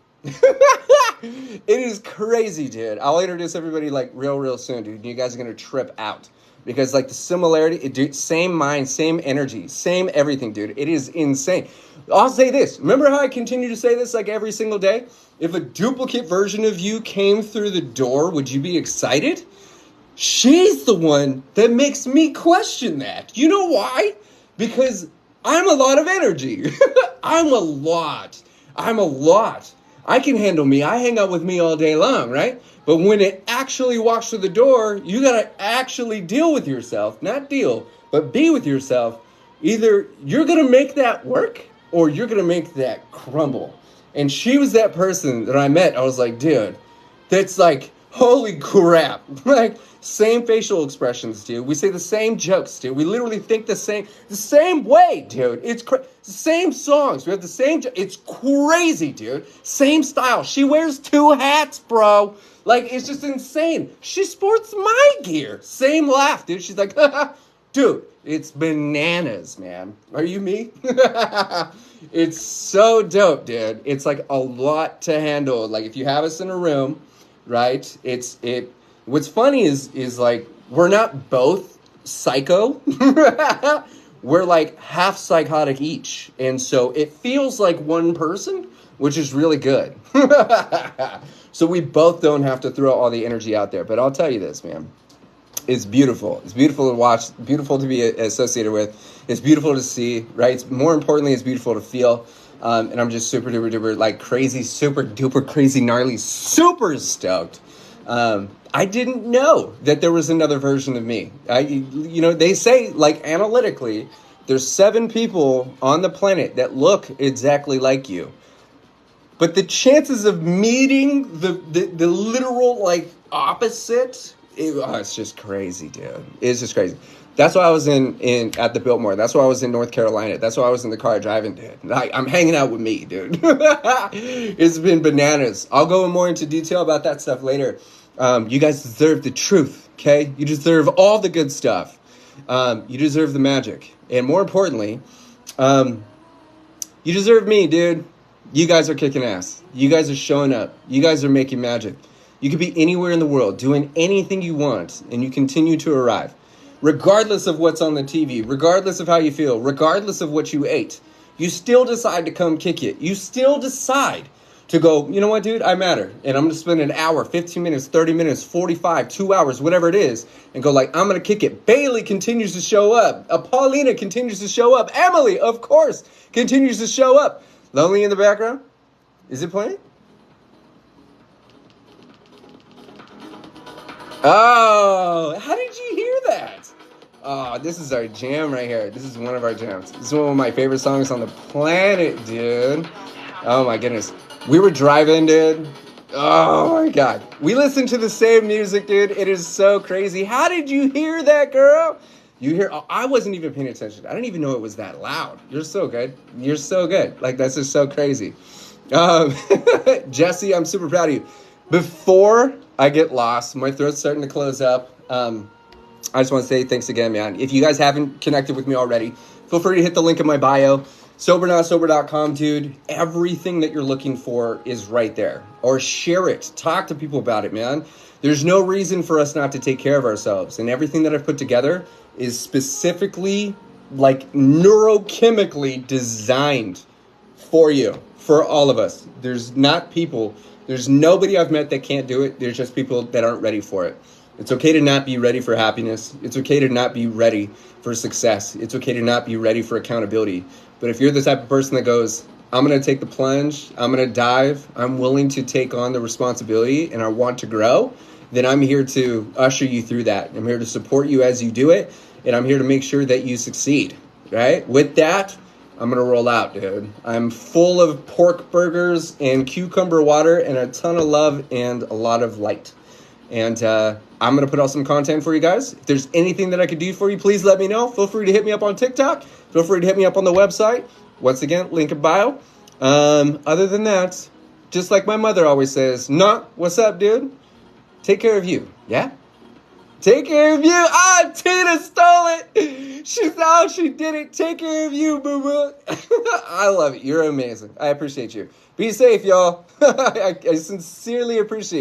It is crazy, dude. I'll introduce everybody like real soon, dude. You guys are gonna trip out because like the similarity, dude, same mind, same energy, same everything, dude. It is insane. I'll say this. Remember how I continue to say this like every single day? If a duplicate version of you came through the door, would you be excited? She's the one that makes me question that. You know why? Because I'm a lot of energy. I'm a lot. I can handle me. I hang out with me all day long, right? But when it actually walks through the door, you got to actually deal with yourself. Not deal, but be with yourself. Either you're going to make that work or you're going to make that crumble. And she was that person that I met. I was like, dude, that's like, holy crap. Like, same facial expressions, dude. We say the same jokes, dude. We literally think the same way, dude. It's same songs. We have the same, it's crazy, dude. Same style. She wears 2 hats, bro. Like, it's just insane. She sports my gear. Same laugh, dude. She's like, dude, it's bananas, man. Are you me? It's so dope, dude. It's like a lot to handle. Like, if you have us in a room, right? What's funny is like, we're not both psycho. We're like half psychotic each. And so it feels like one person, which is really good. So we both don't have to throw all the energy out there. But I'll tell you this, man. It's beautiful. It's beautiful to watch, beautiful to be associated with. It's beautiful to see, right? More importantly, it's beautiful to feel. And I'm just super duper duper like crazy, super duper crazy, gnarly, super stoked. I didn't know that there was another version of me. They say like analytically There's 7 people on the planet that look exactly like you. But the chances of meeting the literal, like, opposite, it's just crazy, dude. It's just crazy. That's why I was in at the Biltmore. That's why I was in North Carolina. That's why I was in the car driving, dude. Like, I'm hanging out with me, dude. It's been bananas. I'll go more into detail about that stuff later. You guys deserve the truth, okay? You deserve all the good stuff. You deserve the magic. And more importantly, you deserve me, dude. You guys are kicking ass. You guys are showing up. You guys are making magic. You could be anywhere in the world doing anything you want, and you continue to arrive. Regardless of what's on the TV, regardless of how you feel, regardless of what you ate, you still decide to come kick it. You still decide to go, you know what, dude, I matter. And I'm going to spend an hour, 15 minutes, 30 minutes, 45, 2 hours, whatever it is, and go like, I'm going to kick it. Bailey continues to show up. Paulina continues to show up. Emily, of course, continues to show up. Lonely in the background? Is it playing? Oh, how did you hear that? Oh, this is our jam right here. This is one of our jams. This is one of my favorite songs on the planet, dude. Oh my goodness. We were driving, dude. Oh my God. We listen to the same music, dude. It is so crazy. How did you hear that, girl? I wasn't even paying attention. I didn't even know it was that loud. You're so good. You're so good. Like, that's just so crazy. Jesse, I'm super proud of you. Before I get lost, my throat's starting to close up. I just want to say thanks again, man. If you guys haven't connected with me already, feel free to hit the link in my bio. SoberNotSober.com, dude. Everything that you're looking for is right there. Or share it. Talk to people about it, man. There's no reason for us not to take care of ourselves. And everything that I've put together is specifically, like, neurochemically designed for you, for all of us. There's nobody I've met that can't do it. There's just people that aren't ready for it. It's okay to not be ready for happiness. It's okay to not be ready for success. It's okay to not be ready for accountability. But if you're the type of person that goes, I'm going to take the plunge, I'm going to dive, I'm willing to take on the responsibility, and I want to grow, then I'm here to usher you through that. I'm here to support you as you do it, and I'm here to make sure that you succeed, right? With that, I'm going to roll out, dude. I'm full of pork burgers and cucumber water and a ton of love and a lot of light. And I'm going to put out some content for you guys. If there's anything that I could do for you, please let me know. Feel free to hit me up on TikTok. Feel free to hit me up on the website. Once again, link in bio. Other than that, just like my mother always says, nah, what's up, dude? Take care of you, yeah? Take care of you. Ah, Tina stole it. She did it. Take care of you, boo-boo. I love it. You're amazing. I appreciate you. Be safe, y'all. I sincerely appreciate you.